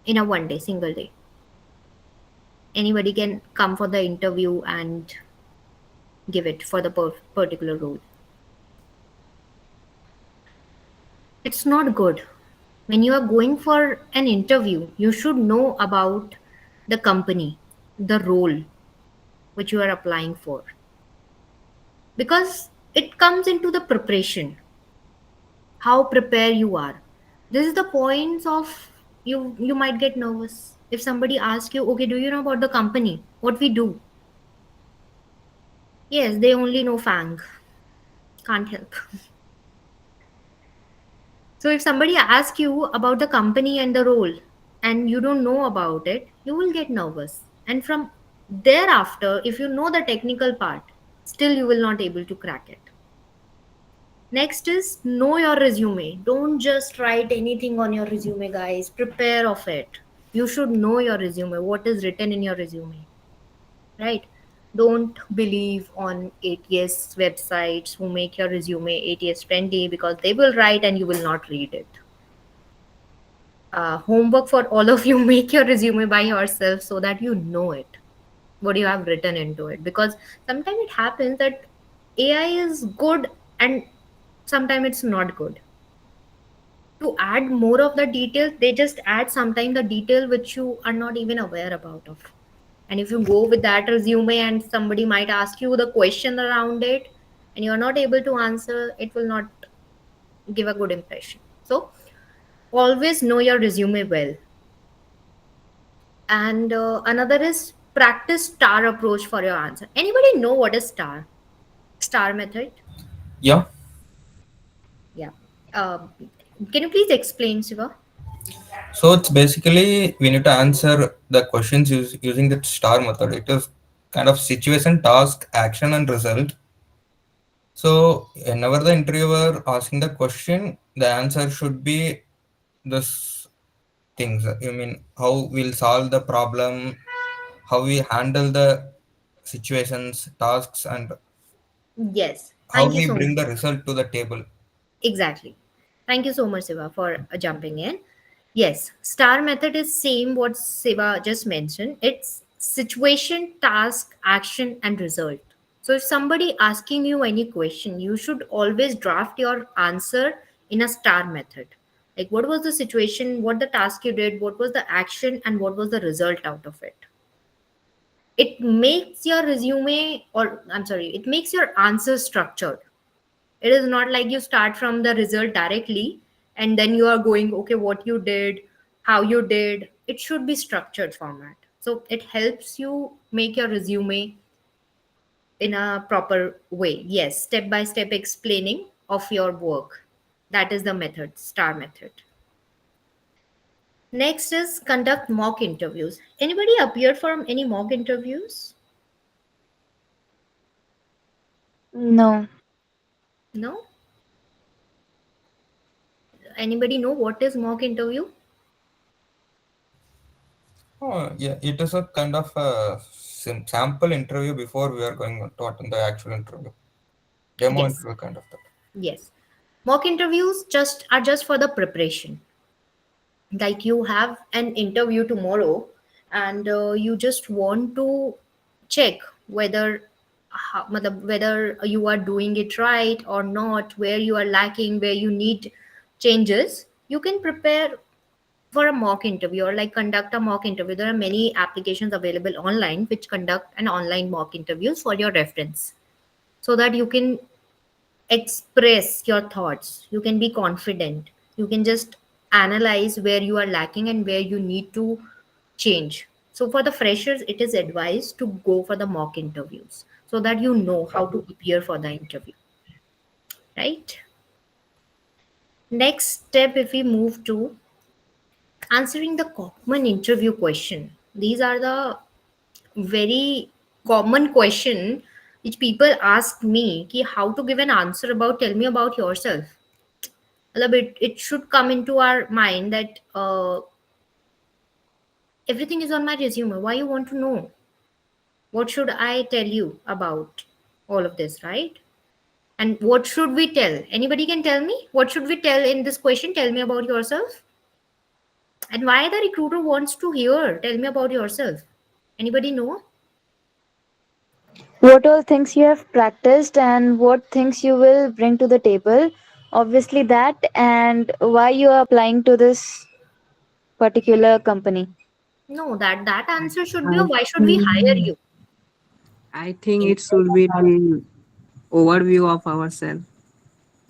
Speaker 2: in a one day, single day. Anybody can come for the interview and give it for the particular role. It's not good. When you are going for an interview, you should know about the company, the role which you are applying for, because it comes into the preparation, how prepared you are. This is the points of you might get nervous if somebody asks you, okay, do you know about the company, what we do? Yes, they only know FANG, can't help. So if somebody asks you about the company and the role and you don't know about it, you will get nervous, and from thereafter, if you know the technical part, still you will not able to crack it. Next is know your resume. Don't just write anything on your resume, guys. Prepare of it. You should know your resume, what is written in your resume, right? Don't believe on ATS websites who make your resume ATS friendly, because they will write and you will not read it. Homework for all of you: make your resume by yourself so that you know it, what you have written into it, because sometimes it happens that AI is good and sometimes it's not good. To add more of the details, they just add sometimes the detail which you are not even aware about of. And if you go with that resume and somebody might ask you the question around it and you are not able to answer, it will not give a good impression. So always know your resume well. And another is practice star approach for your answer. Anybody know what is star method?
Speaker 5: Yeah.
Speaker 2: Yeah. Can you please explain, Siva?
Speaker 5: So it's basically we need to answer the questions using the star method. It is kind of situation, task, action, and result. So whenever the interviewer asking the question, the answer should be this things. You mean how we'll solve the problem, how we handle the situations, tasks, and
Speaker 2: Yes.
Speaker 5: how
Speaker 2: Thank you
Speaker 5: we
Speaker 2: so much.
Speaker 5: bring the result to the table.
Speaker 2: Exactly. Thank you so much, Siva, for jumping in. Yes, STAR method is same what Siva just mentioned. It's situation, task, action, and result. So if somebody asking you any question, you should always draft your answer in a STAR method. Like what was the situation, what the task you did, what was the action, and what was the result out of it. It makes your resume, or I'm sorry, it makes your answer structured. It is not like you start from the result directly and then you are going, okay, what you did, how you did. It should be structured format. So it helps you make your resume in a proper way. Yes, step by step explaining of your work. That is the method, STAR method. Next is conduct mock interviews. Anybody appeared for any mock interviews?
Speaker 3: No.
Speaker 2: No? Anybody know what is mock interview?
Speaker 5: Oh, yeah, it is a kind of a sample interview before we are going to attend the actual interview. Demo
Speaker 2: Yes.
Speaker 5: interview kind of that.
Speaker 2: Yes. Mock interviews just are just for the preparation. Like you have an interview tomorrow and you just want to check whether whether you are doing it right or not, where you are lacking, where you need changes. You can prepare for a mock interview or like conduct a mock interview. There are many applications available online which conduct an online mock interviews for your reference, so that you can express your thoughts, you can be confident, you can just analyze where you are lacking and where you need to change. So for the freshers it is advised to go for the mock interviews so that you know how to prepare for the interview, right? Next step, if we move to answering the common interview question. These are the very common question which people ask me ki how to give an answer about, tell me about yourself. It should come into our mind that everything is on my resume. Why you want to know? What should I tell you about all of this, right? And what should we tell? Anybody can tell me? What should we tell in this question? Tell me about yourself. And why the recruiter wants to hear? Tell me about yourself. Anybody know?
Speaker 3: What all things you have practiced and what things you will bring to the table? Obviously, that and why you are applying to this particular company.
Speaker 2: No, that answer should be,
Speaker 10: I
Speaker 2: why should we hire
Speaker 10: think
Speaker 2: you?
Speaker 10: I think it should be the overview of ourselves.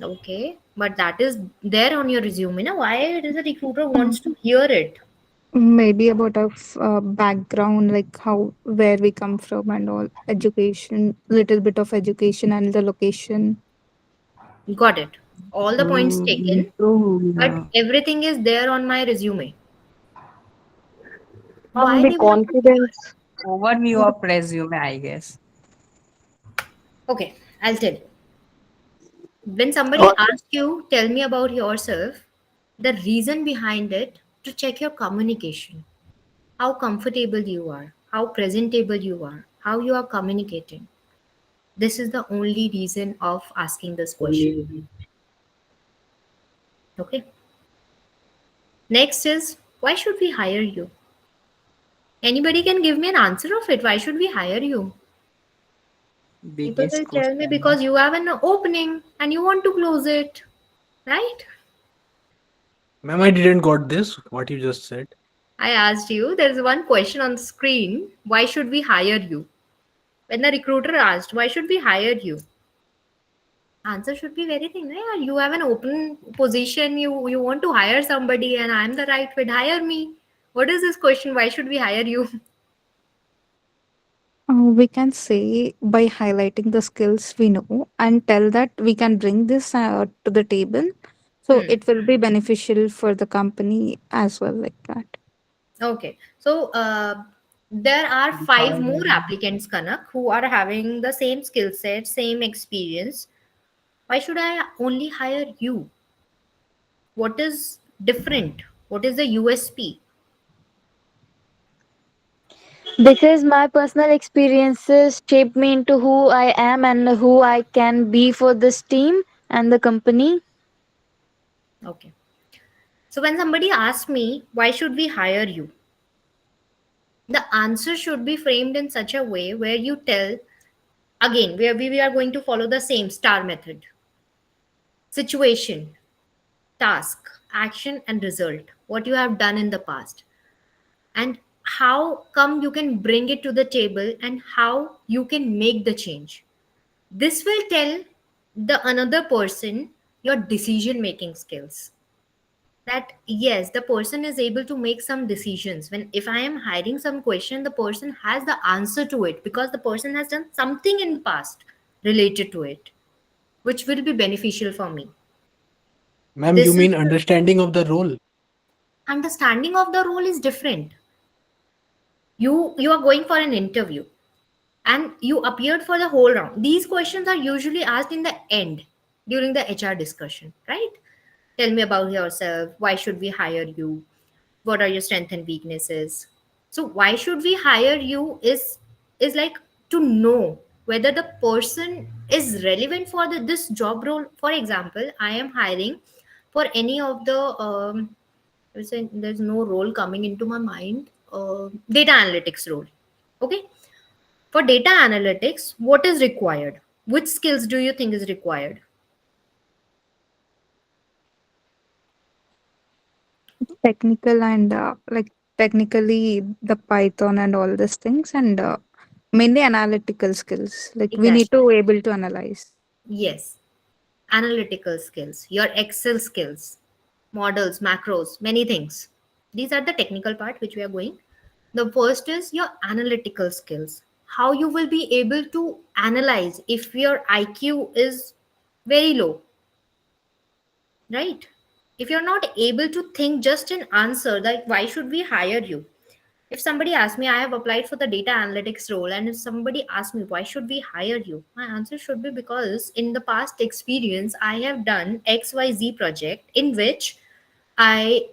Speaker 2: Okay, but that is there on your resume. Now, why does the recruiter wants to hear it?
Speaker 4: Maybe about our background, like how where we come from and all education, little bit of education and the location.
Speaker 2: Got it. All the points
Speaker 10: So we
Speaker 2: taken,
Speaker 10: need to
Speaker 2: but everything is there on my resume. Why
Speaker 3: The
Speaker 2: they want to
Speaker 3: confidence.
Speaker 10: overview of resume, I guess.
Speaker 2: hear? Okay, I'll tell you. When somebody
Speaker 3: Or
Speaker 2: asks you, tell me about yourself, the reason behind it to check your communication, how comfortable you are, how presentable you are, how you are communicating. This is the only reason of asking this question. Okay. Next is, why should we hire you? Anybody can give me an answer of it. Why should we hire you? People
Speaker 10: Biggest
Speaker 2: will tell me
Speaker 10: question.
Speaker 2: because you have an opening and you want to close it, right?
Speaker 6: Ma'am, I didn't got this, what you just said.
Speaker 2: I asked you, there's one question on the screen. Why should we hire you? When the recruiter asked, why should we hire you? Answer should be very thing. Yeah, you have an open position, you want to hire somebody and I'm the right fit, hire me. What is this question? Why should we hire you?
Speaker 4: We can say by highlighting the skills we know and tell that we can bring this to the table So it will be beneficial for the company as well, like that.
Speaker 2: Okay. So there are 5 more applicants, Kanak, who are having the same skill set, same experience. Why should I only hire you? What is different? What is the USP?
Speaker 3: Because my personal experiences shaped me into who I am and who I can be for this team and the company.
Speaker 2: Okay. So when somebody asks me, why should we hire you? The answer should be framed in such a way where you tell, again, where we are going to follow the same STAR method: situation, task, action, and result. What you have done in the past. And how come you can bring it to the table and how you can make the change. This will tell the another person your decision making skills, that yes, the person is able to make some decisions. When if I am hiding some question, the person has the answer to it because the person has done something in the past related to it, which will be beneficial for me.
Speaker 6: Ma'am, you
Speaker 2: This is
Speaker 6: mean understanding of the role?
Speaker 2: understanding of the role is different. You are going for an interview and you appeared for the whole round. These questions are usually asked in the end during the HR discussion, right? Tell me about yourself. Why should we hire you? What are your strengths and weaknesses? So why should we hire you is like to know whether the person is relevant for this job role. For example, I am hiring for any of the there's no role coming into my mind. Data analytics role. Okay. For data analytics, what is required? Which skills do you think is required?
Speaker 4: Technical and like technically the Python and all these things, and mainly analytical skills. Like we need
Speaker 2: Exactly.
Speaker 4: to able to analyze.
Speaker 2: Yes. Analytical skills, your Excel skills, models, macros, many things. These are the technical part which we are going. The first is your analytical skills. How you will be able to analyze if your IQ is very low, right? If you're not able to think just an answer, that why should we hire you? If somebody asks me, I have applied for the data analytics role, and if somebody asks me, why should we hire you? My answer should be because in the past experience, I have done XYZ project in which I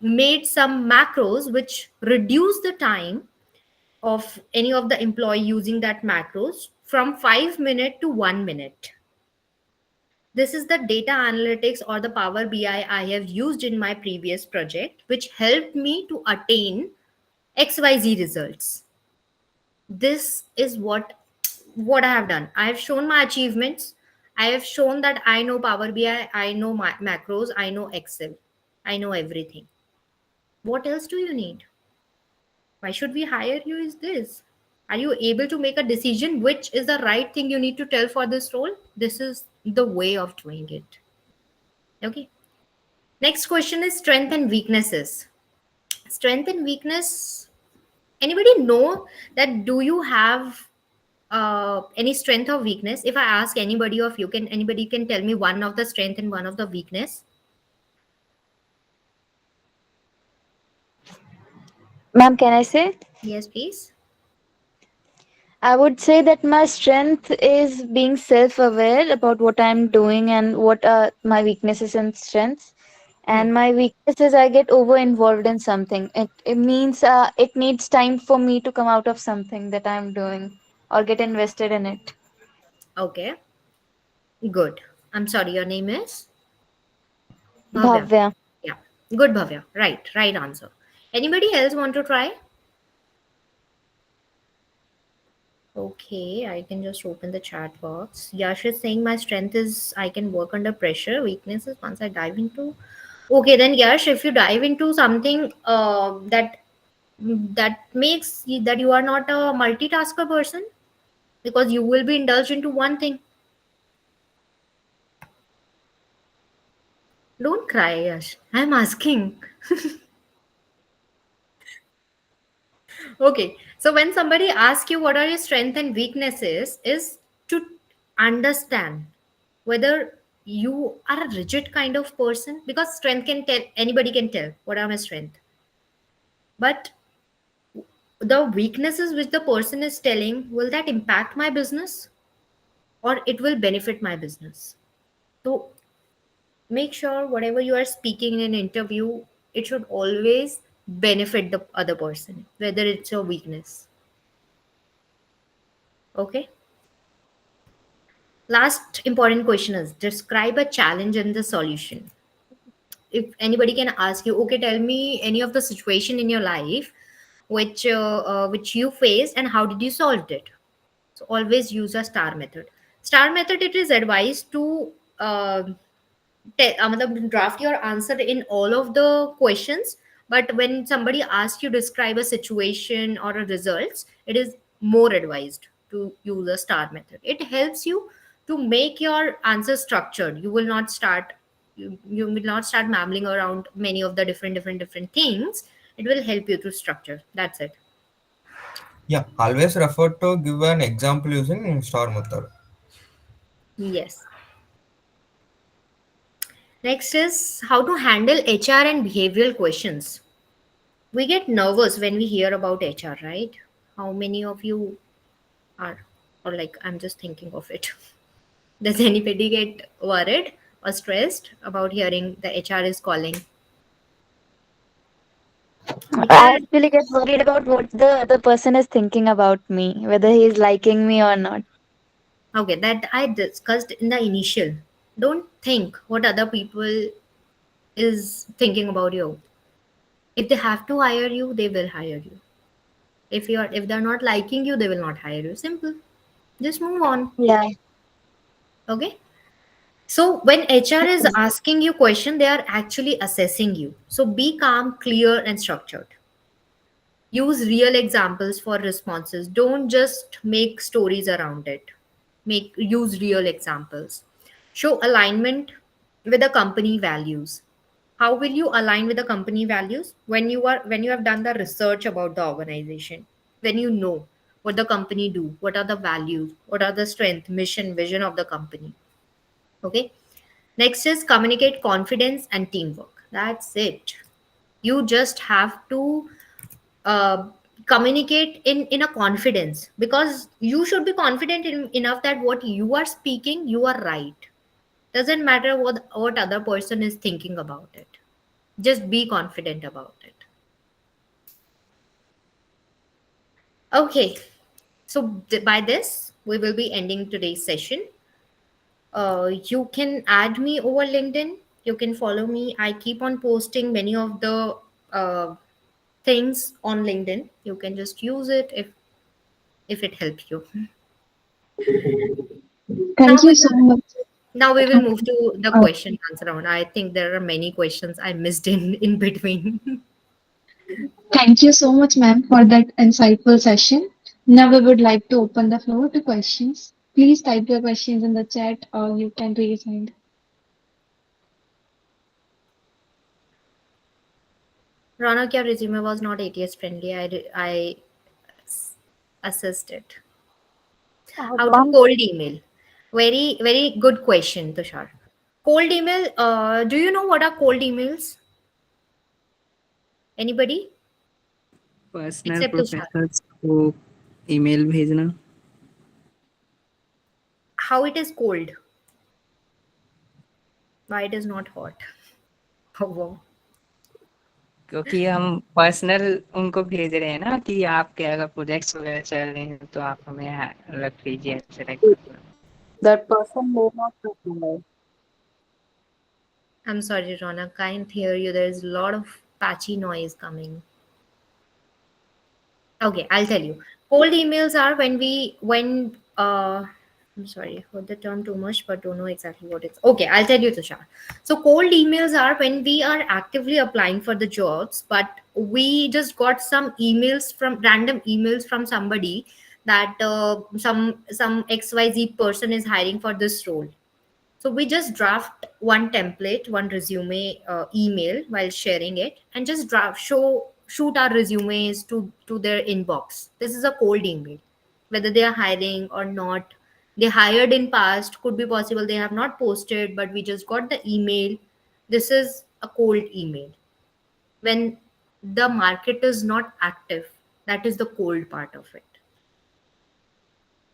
Speaker 2: made some macros which reduce the time of any of the employee using that macros from 5 minutes to 1 minute. This is the data analytics or the Power BI I have used in my previous project, which helped me to attain XYZ results. This is what I have done. I have shown my achievements. I have shown that I know Power BI, I know my macros, I know Excel, I know everything. What else do you need? Why should we hire you? Is this? Are you able to make a decision which is the right thing you need to tell for this role? This is the way of doing it. Okay. Next question is strength and weaknesses. Strength and weakness. Anybody know that? Do you have any strength or weakness? If I ask anybody of you, can anybody can tell me one of the strength and one of the weakness?
Speaker 3: Ma'am, can I say?
Speaker 2: Yes, please.
Speaker 3: I would say that my strength is being self aware about what I'm doing and what are my weaknesses and strengths.
Speaker 2: Hmm.
Speaker 3: And my weakness is I get over involved in something. It means it needs time for me to come out of something that I'm doing or get invested in it.
Speaker 2: Okay, good. I'm sorry, your name is Bhavya.
Speaker 3: Bhavya.
Speaker 2: Yeah, good, Bhavya. Right answer. Anybody else want to try? Okay, I can just open the chat box. Yash is saying my strength is I can work under pressure. Weakness is once I dive into. Okay, then Yash, if you dive into something that makes that you are not a multitasker person, because you will be indulged into one thing. Don't cry, Yash. I'm asking. Okay, so when somebody asks you what are your strengths and weaknesses, is to understand whether you are a rigid kind of person, because strength can tell, anybody can tell what are my strength, but the weaknesses which the person is telling, will that impact my business or it will benefit my business? So make sure whatever you are speaking in an interview, it should always benefit the other person, whether it's your weakness. Okay. Last important question is, describe a challenge and the solution. If anybody can ask you, okay, tell me any of the situation in your life which you faced and how did you solve it. So always use a star method. Star method, it is advised to draft your answer in all of the questions, but when somebody asks you describe a situation or a results, it is more advised to use a star method. It helps you to make your answer structured. You will not start mumbling around many of the different things. It will help you to structure. That's it.
Speaker 5: Yeah, always refer to give an example using star method.
Speaker 2: Yes. Next is how to handle HR and behavioral questions. We get nervous when we hear about HR, right? How many of you are, or like, I'm just thinking of it. Does anybody get worried or stressed about hearing the HR is calling?
Speaker 3: I actually get worried about what the other person is thinking about me, whether he is liking me or not.
Speaker 2: Okay, that I discussed in the initial. Don't think what other people is thinking about you. If they have to hire you, they will hire you. If they're not liking you, they will not hire you. Simple. Just move on.
Speaker 3: Yeah.
Speaker 2: Okay. So when HR is asking you question, they are actually assessing you. So be calm, clear, and structured. Use real examples for responses. Don't just make stories around it. Use real examples. Show alignment with the company values. How will you align with the company values? When you have done the research about the organization, when you know what the company do, what are the values, what are the strength, mission, vision of the company. Okay. Next is communicate confidence and teamwork. That's it. You just have to uh, communicate in a confidence, because you should be confident enough that what you are speaking, you are right. Doesn't matter what other person is thinking about it. Just be confident about it. Okay. So by this, we will be ending today's session. You can add me over LinkedIn. You can follow me. I keep on posting many of the uh, things on LinkedIn. You can just use it if it helps you. Now
Speaker 1: Thank
Speaker 2: we
Speaker 1: you so
Speaker 2: will,
Speaker 1: much.
Speaker 2: now we will move to the
Speaker 1: Uh,
Speaker 2: question answer round. I think there are many questions I missed in between.
Speaker 1: Thank you so much, ma'am, for that insightful session. Now we would like to open the floor to questions. Please type your questions in the chat or you can raise hand.
Speaker 2: Ronak, your resume was not ATS friendly. I assessed it. How to cold email? Very good question, Tushar. Cold email. Do you know what are cold emails? Anybody?
Speaker 10: Personal
Speaker 2: Except Tushar.
Speaker 10: Professionals को email भेजना.
Speaker 2: How it is cold? Why it is not hot? Oh, wow.
Speaker 10: क्योंकि हम personal उनको भेज रहे हैं ना कि आपके अगर प्रोजेक्ट्स वगैरह चल रहे हैं तो आप हमें रख लीजिए select.
Speaker 3: That person may not reply.
Speaker 2: I'm sorry, Ronak. Can't hear you. There is a lot of patchy noise coming. Okay, I'll tell you. Cold emails are when I'm sorry, heard the term too much, but don't know exactly what it's. Okay, I'll tell you, Tushar. So cold emails are when we are actively applying for the jobs, but we just got some emails from random emails from somebody that some XYZ person is hiring for this role. So we just draft one template, one resume email while sharing it, and just shoot our resumes to their inbox. This is a cold email, whether they are hiring or not. They hired in past, could be possible they have not posted, but we just got the email. This is a cold email. When the market is not active, that is the cold part of it.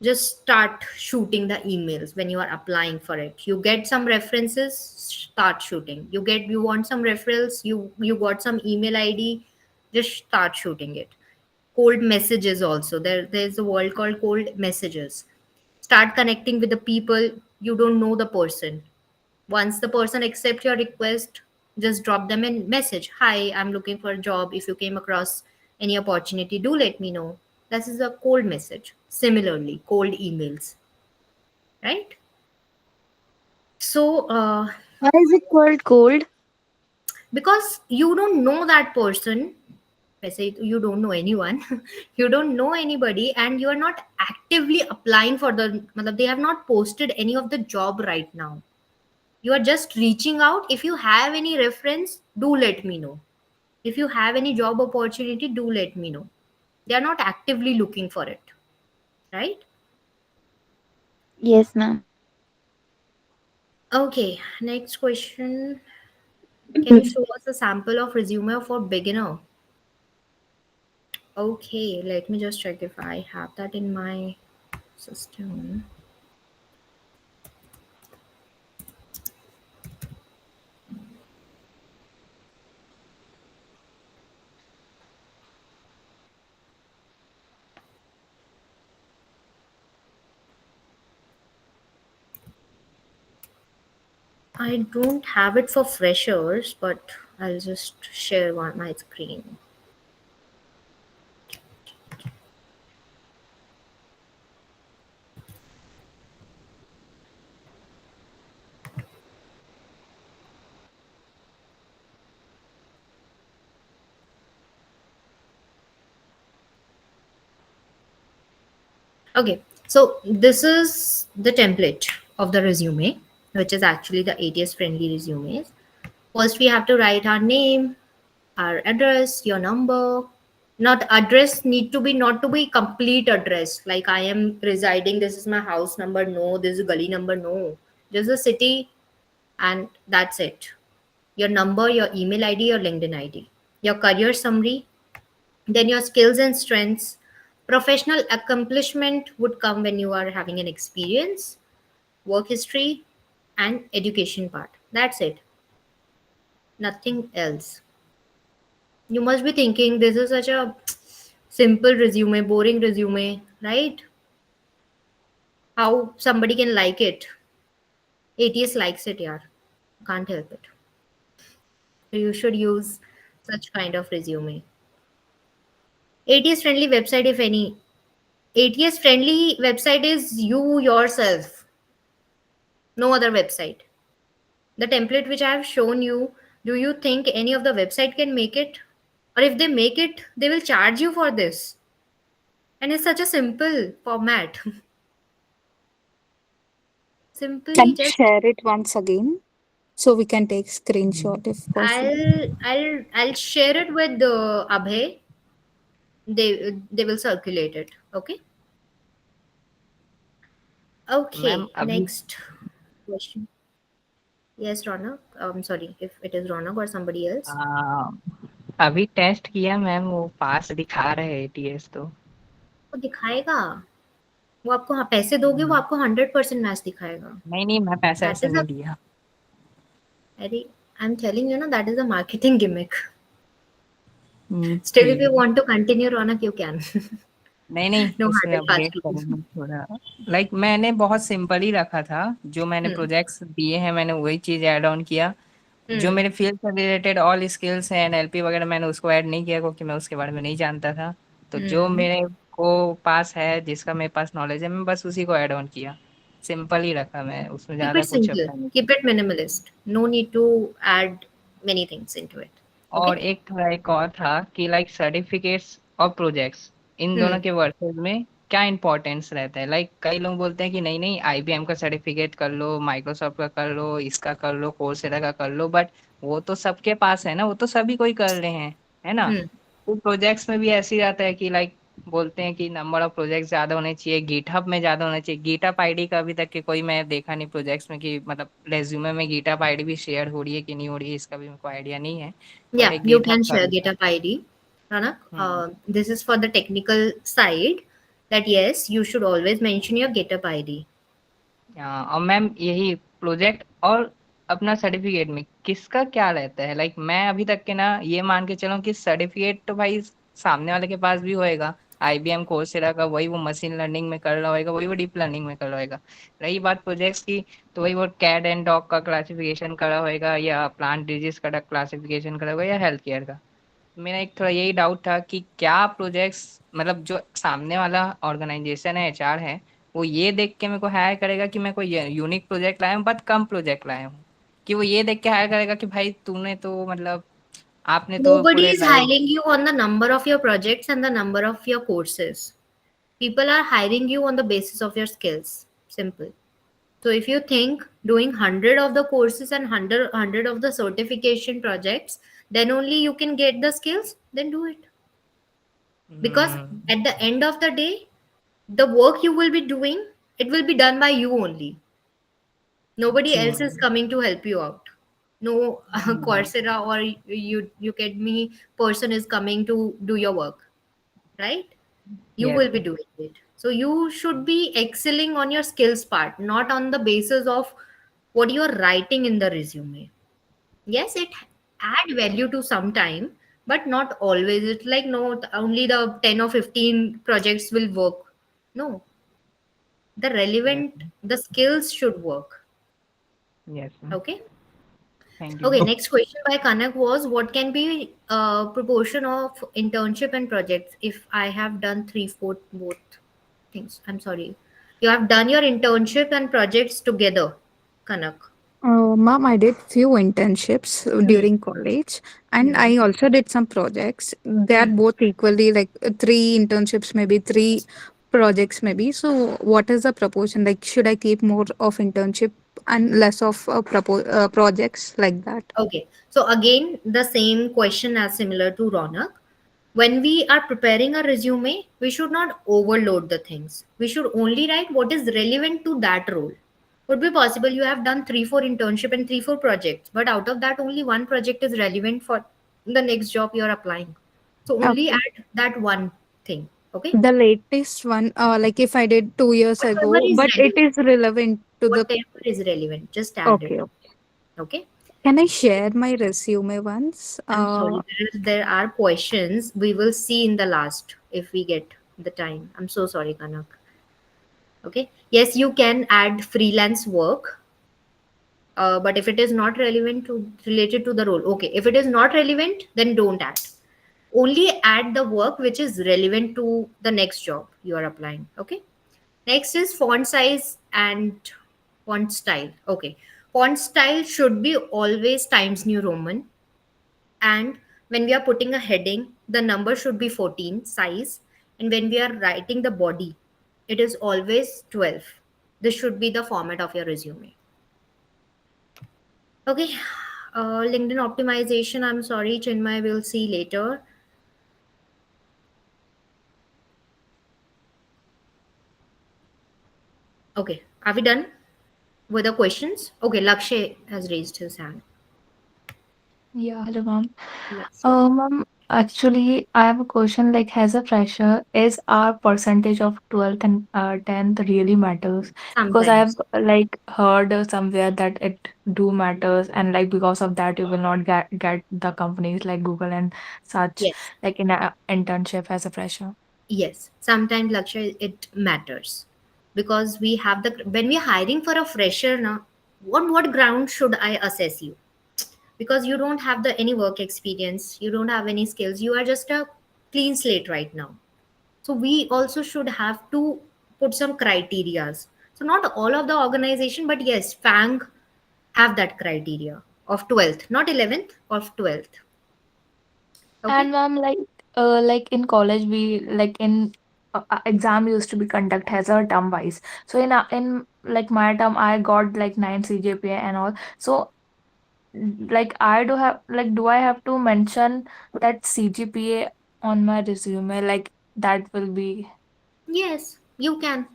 Speaker 2: Just start shooting the emails when you are applying for it. You get some references, start shooting. You want some referrals, you got some email ID, just start shooting it. Cold messages also, there's a word called cold messages. Start connecting with the people. You don't know the person. Once the person accepts your request, just drop them a message. Hi, I'm looking for a job. If you came across any opportunity, do let me know. This is a cold message. Similarly, cold emails, right? So,
Speaker 3: Why is it called cold?
Speaker 2: because you don't know that person, say you don't know anyone, you don't know anybody, and you are not actively applying for the, they have not posted any of the job right now. You are just reaching out. If you have any reference, do let me know. If you have any job opportunity, do let me know. They are not actively looking for it, right?
Speaker 3: Yes, ma'am.
Speaker 2: Okay, next question. Can you show us a sample of resume for beginner? Okay, let me just check if I have that in my system. I don't have it for freshers, but I'll just share my screen. Okay, so this is the template of the resume, which is actually the ATS friendly resumes. First, we have to write our name, our address, your number. Not address need to be not to be complete address. Like I am residing, this is my house number. No, this is gully number. No, just a city, and that's it. Your number, your email ID, your LinkedIn ID, your career summary, then your skills and strengths. Professional accomplishment would come when you are having an experience, work history, and education part. That's it. Nothing else. You must be thinking this is such a simple resume, boring resume, right? How somebody can like it? ATS likes it, yeah. Can't help it. You should use such kind of resume. ATS friendly website, if any. ATS friendly website is you yourself, no other website. The template which I have shown you, do you think any of the website can make it? Or if they make it, they will charge you for this. And it's such a simple format.
Speaker 4: Can
Speaker 2: Simply
Speaker 4: you
Speaker 2: just
Speaker 4: share it once again so we can take screenshot if possible?
Speaker 2: I'll share it with the Abhay. They will circulate it. Okay.
Speaker 10: Ma'am
Speaker 2: Okay.
Speaker 10: अभी
Speaker 2: Next question. Yes, Ronak. I'm sorry if it is Ronak or somebody else.
Speaker 10: अभी test किया ma'am, वो पास दिखा रहे हैं ATS तो।
Speaker 2: वो दिखाएगा, वो आपको हाँ पैसे दोगे वो आपको 100% मैच दिखाएगा।
Speaker 10: नहीं मैं पैसा
Speaker 2: That
Speaker 10: ऐसे
Speaker 2: is
Speaker 10: नहीं
Speaker 2: a
Speaker 10: दिया।
Speaker 2: अरे I'm telling you ना, that is a marketing gimmick. Still, if you
Speaker 10: Okay.
Speaker 2: want to continue, Ronak, you can.
Speaker 10: नहीं
Speaker 2: No hard
Speaker 10: उसमें
Speaker 2: and fast
Speaker 10: अपडेट
Speaker 2: rules.
Speaker 10: करूंगा थोड़ा। लाइक मैंने बहुत सिंपल ही रखा था, जो मैंने प्रोजेक्ट्स दिए हैं मैंने वही चीज ऐड ऑन किया। जो मेरे फील्ड से रिलेटेड ऑल स्किल्स हैं एनएलपी वगैरह मैंने उसको ऐड नहीं किया क्योंकि मैं उसके बारे में नहीं जानता था। तो जो मेरे को पास है, जिसका मेरे पास नॉलेज है, मैं बस उसी को ऐड ऑन किया। सिंपल ही रखा मैं, उसमें
Speaker 2: Keep
Speaker 10: ज्यादा
Speaker 2: it
Speaker 10: कुछ
Speaker 2: simple.
Speaker 10: अपना नहीं।
Speaker 2: Keep it minimalist. No need to add many things into it.
Speaker 10: और
Speaker 2: Okay?
Speaker 10: एक और था कि लाइक सर्टिफिकेट्स और प्रोजेक्ट्स इन दोनों के वर्सेस में क्या इंपॉर्टेंस रहता है। लाइक कई लोग बोलते हैं कि नहीं नहीं आईबीएम का सर्टिफिकेट कर लो, माइक्रोसॉफ्ट का कर लो, इसका कर लो, कोर्सेरा का कर लो, बट वो तो सबके पास है ना, वो तो सभी कोई कर रहे हैं, है ना। तो प्रोजेक्ट्स में भी ऐसे ही रहता है कि लाइक बोलते हैं कि नंबर ऑफ प्रोजेक्ट ज्यादा होने चाहिए, गिटहब में ज्यादा होना चाहिए। गिटहब आईडी का अभी तक के कोई मैं देखा नहीं प्रोजेक्ट्स में कि मतलब रेज्यूमे में गिटहब आईडी भी शेयर हो रही है कि नहीं हो रही है, इसका भी मेरे को आइडिया नहीं है। बट
Speaker 2: Yeah,
Speaker 10: एक
Speaker 2: you
Speaker 10: गिटहब
Speaker 2: can
Speaker 10: का
Speaker 2: share
Speaker 10: भी था।
Speaker 2: GitHub ID, Ranak.
Speaker 10: Hmm.
Speaker 2: This is for the technical side. That yes, you should always mention your GitHub ID.
Speaker 10: हाँ, और मैम यही प्रोजेक्ट और अपना सर्टिफिकेट में किसका क्या रहता है? लाइक मैं अभी तक के ना ये मान के चलूं कि सर्टिफिकेट तो भाई सामने वाले के पास भी होएगा, आईबीएम कोर्सेरा का, वही वो मशीन लर्निंग में कर रहा होएगा, वही वो डीप लर्निंग में कर रहा होएगा। रही बात प्रोजेक्ट्स की, तो वही वो कैड एंड डॉग का क्लासिफिकेशन करा होएगा, या प्लांट डिजीज का क्लासिफिकेशन करा होगा, या हेल्थ केयर का। मेरा एक थोड़ा यही डाउट था कि क्या प्रोजेक्ट्स मतलब जो सामने वाला ऑर्गेनाइजेशन है, एचआर है, वो ये देख के मेरे को हायर करेगा कि मैं कोई यूनिक प्रोजेक्ट लाया हूँ बट कम प्रोजेक्ट लाया हूँ, कि वो ये देख के हायर करेगा कि भाई तूने तो मतलब आपने तो
Speaker 2: Nobody
Speaker 10: पूरे
Speaker 2: is
Speaker 10: live.
Speaker 2: hiring you on the number of your projects and the number of your courses. People are hiring you on the basis of your skills. Simple. So if you think doing 100 of the courses and 100 of the certification projects, then only you can get the skills, then do it. Because at the end of the day, the work you will be doing, it will be done by you only. Nobody else is coming to help you out. No Coursera or Udemy person is coming to do your work, right? You
Speaker 10: Yes.
Speaker 2: will be doing it. So you should be excelling on your skills part, not on the basis of what you are writing in the resume. Yes, it add value to some time, but not always. It's like no, only the 10 or 15 projects will work. No, the relevant, the skills should work.
Speaker 10: Yes.
Speaker 2: Okay.
Speaker 10: Thank you.
Speaker 2: Okay, next question by Kanak was what can be proportion of internship and projects if I have done 3/4 both things? I'm sorry. You have done your internship and projects together, Kanak.
Speaker 4: Ma'am, I did few internships during college, and
Speaker 2: Hmm.
Speaker 4: I also did some projects. They are both equally like three internships, maybe three projects, maybe. So, what is the proportion? Like, should I keep more of internship and less of projects like that?
Speaker 2: Okay, so again, the same question as similar to Ronak. When we are preparing a resume, we should not overload the things. We should only write what is relevant to that role. Would be possible you have done 3-4 internship and 3-4 projects, but out of that only one project is relevant for the next job you're applying. So only
Speaker 4: Okay.
Speaker 2: add that one thing. Okay.
Speaker 4: The latest one, like if I did 2 years
Speaker 2: Whatever
Speaker 4: ago,
Speaker 2: is
Speaker 4: but it
Speaker 2: relevant.
Speaker 4: is relevant to the.
Speaker 2: Whatever is relevant, just add it.
Speaker 4: Okay.
Speaker 2: Okay.
Speaker 4: Can I share my resume once?
Speaker 2: I'm sorry. There are questions we will see in the last if we get the time. I'm so sorry, Kanak. Okay. Yes, you can add freelance work, but if it is not relevant to related to the role, okay. If it is not relevant, then don't add. Only add the work which is relevant to the next job you are applying. Okay. Next is font size and font style. Okay. Font style should be always Times New Roman. And when we are putting a heading, the number should be 14 size. And when we are writing the body, it is always 12. This should be the format of your resume. Okay. LinkedIn optimization. I'm sorry, Chinmay, we'll see later. Okay. Are we done with the questions? Okay. Lakshay has raised his hand.
Speaker 9: Yeah, hello, ma'am.
Speaker 2: Yes.
Speaker 9: Ma'am, actually, I have a question. Like, as a fresher, is our percentage of 12th and 10th really matters? Because I have
Speaker 2: Sometimes.
Speaker 9: like heard somewhere that it do matters, and like because of that, you will not get the companies like Google and such,
Speaker 2: Yes.
Speaker 9: like in a internship as a fresher.
Speaker 2: Yes. Sometimes, Lakshay, it matters because we have the when we're hiring for a fresher now. On what ground should I assess you? Because you don't have the any work experience, you don't have any skills, you are just a clean slate right now. So we also should have to put some criterias. So not all of the organization, but yes, FANG have that criteria of 12th, not 11th, of 12th. Okay.
Speaker 9: And ma'am, like in college, we like in exam used to be conduct as a term wise. So in like my term, I got like 9 CGPA and all. So like I do I have to mention that CGPA on my resume? Like that will be
Speaker 2: Yes, you can.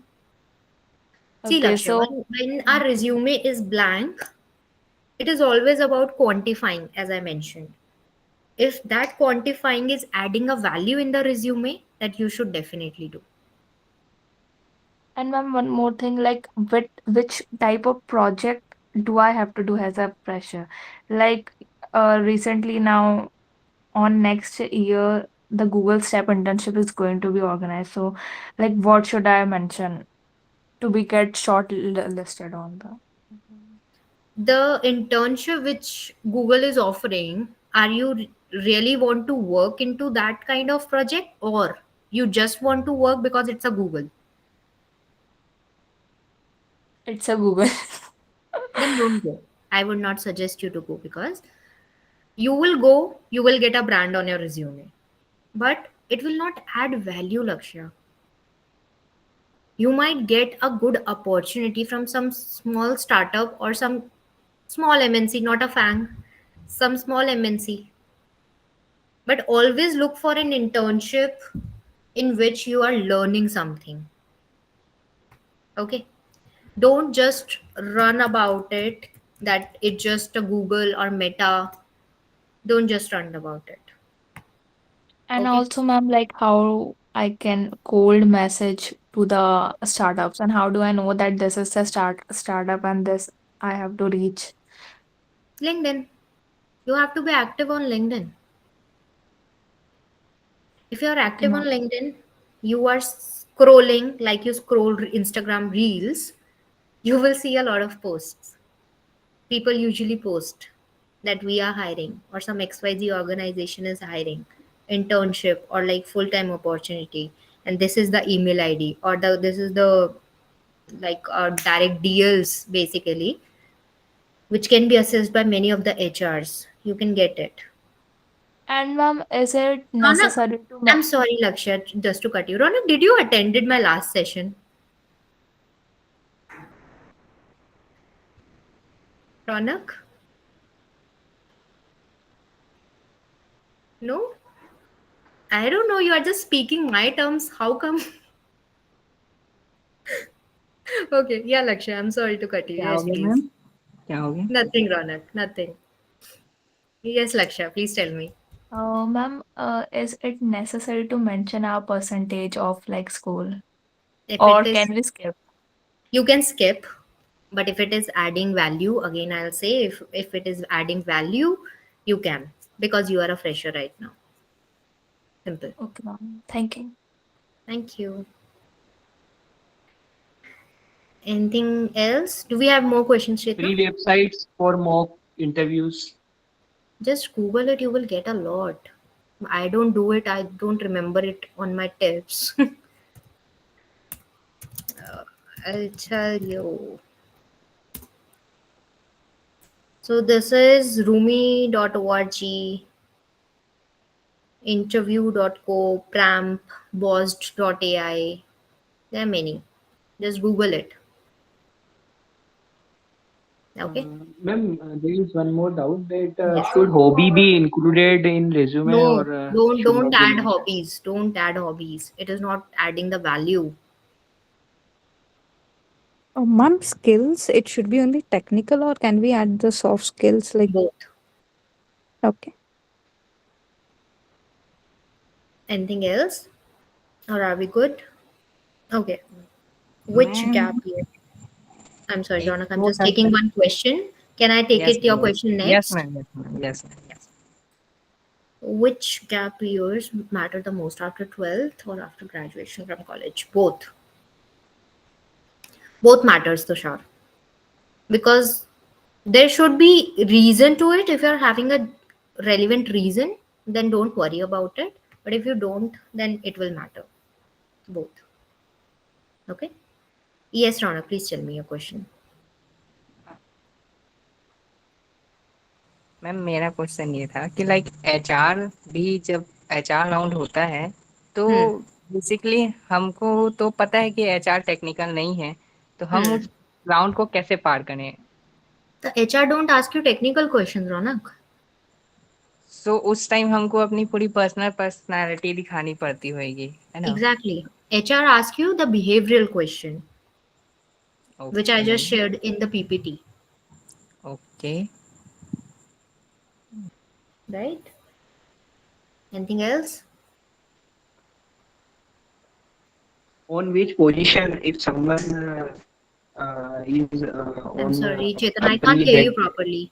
Speaker 2: See,
Speaker 9: okay.
Speaker 2: Lakshya,
Speaker 9: So
Speaker 2: when our resume is blank, it is always about quantifying, as I mentioned. If that quantifying is adding a value in the resume, that you should definitely do.
Speaker 9: and ma'am, one more thing, like which type of project do I have to do as a fresher? Like recently now on next year, the Google Step internship is going to be organized. So, like, what should I mention to be get listed on the?
Speaker 2: The internship which Google is offering, are you really want to work into that kind of project, or you just want to work because it's a Google?
Speaker 9: It's a Google.
Speaker 2: Then don't go. I would not suggest you to go, because you will go, you will get a brand on your resume, but it will not add value, Lakshya. You might get a good opportunity from some small startup or some small MNC, not a FANG, some small MNC. But always look for an internship in which you are learning something. Okay? Don't just run about it that it's just a Google or Meta. Don't just run about it.
Speaker 9: And
Speaker 2: Okay?
Speaker 9: also, ma'am, like how I can cold message to the startups, and how do I know that this is a startup and this I have to reach?
Speaker 2: LinkedIn. You have to be active on LinkedIn. If you are
Speaker 9: Okay,
Speaker 2: active on
Speaker 9: ma'am.
Speaker 2: LinkedIn, you are scrolling like you scroll Instagram reels, you will see a lot of posts. People usually post that we are hiring, or some XYZ organization is hiring internship or like full-time opportunity, and this is the email ID, or this is the like direct deals basically, which can be assessed by many of the HRs. You can get it.
Speaker 9: And ma'am, is it
Speaker 2: Ronak,
Speaker 9: necessary to
Speaker 2: I'm sorry, Lakshya, just to cut you. Ronak, did you attended my last session? Ronak? No? I don't know. You are just speaking my terms. How come? Okay. Yeah, Lakshya, I'm sorry to cut you.
Speaker 10: क्या हो
Speaker 2: Yes,
Speaker 10: गया
Speaker 2: please.
Speaker 10: Ma'am? क्या हो गया?
Speaker 2: Nothing, Ronak. Nothing. Yes, Lakshya, please tell me.
Speaker 9: Ma'am, is it necessary to mention our percentage of like school,
Speaker 2: If
Speaker 9: or
Speaker 2: it is,
Speaker 9: can we skip?
Speaker 2: you can skip. But if it is adding value, again, I'll say if it is adding value, you can, because you are a fresher right now. Simple.
Speaker 9: Okay, ma'am. Thank you.
Speaker 2: Thank you. Anything else? Do we have more questions, Chetna?
Speaker 11: Free websites for mock interviews.
Speaker 2: Just Google it, you will get a lot. I don't do it, I don't remember it on my tips. I'll tell you. So this is rumi.org, interview.co, Pramp, Bossed.ai. There are many. Just Google it. Okay.
Speaker 11: Ma'am, there is one more doubt that
Speaker 2: Yes.
Speaker 11: should hobby be included in resume
Speaker 2: No,
Speaker 11: or
Speaker 2: don't
Speaker 11: should
Speaker 2: don't
Speaker 11: not be
Speaker 2: add
Speaker 11: mentioned?
Speaker 2: hobbies. Don't add hobbies. It is not adding the value.
Speaker 4: Ma'am, skills, it should be only technical or can we add the soft skills like,
Speaker 2: Both.
Speaker 4: okay.
Speaker 2: Anything else? Or are we good? Okay. Which gap
Speaker 10: ma'am
Speaker 2: year? I'm sorry,
Speaker 10: एक
Speaker 2: Ronak. I'm
Speaker 10: वो
Speaker 2: just
Speaker 10: था
Speaker 2: taking one question. Can I take
Speaker 10: yes
Speaker 2: it your question
Speaker 10: yes
Speaker 2: next?
Speaker 10: Ma'am yes ma'am
Speaker 2: Which gap years matter the most, after 12th or after graduation from college? Both. Both matters, Tushar. Because there should be reason to it. If you're having a relevant reason, then don't worry about it. But if you don't, then it will matter. Both. Okay? Yes, Ronak, please tell me your question.
Speaker 10: Ma'am मेरा question ये था कि like HR भी जब HR round होता है तो
Speaker 2: Hmm.
Speaker 10: Basically हमको तो पता है कि एचआर टेक्निकल नहीं है तो हम
Speaker 2: Hmm.
Speaker 10: उस राउंड को कैसे पार करें?
Speaker 2: The HR don't ask you technical questions, Ronak.
Speaker 10: सो उस टाइम हमको अपनी पूरी पर्सनालिटी दिखानी पड़ती होगी, है ना?
Speaker 2: Exactly. HR asks you the behavioral question, which I just
Speaker 10: Okay.
Speaker 2: shared in the PPT,
Speaker 10: Okay.
Speaker 2: right? Anything else?
Speaker 11: On which position, if someone is
Speaker 2: I'm
Speaker 11: on
Speaker 2: sorry, Chetan, I can't
Speaker 11: company
Speaker 2: hear you
Speaker 11: head,
Speaker 2: properly.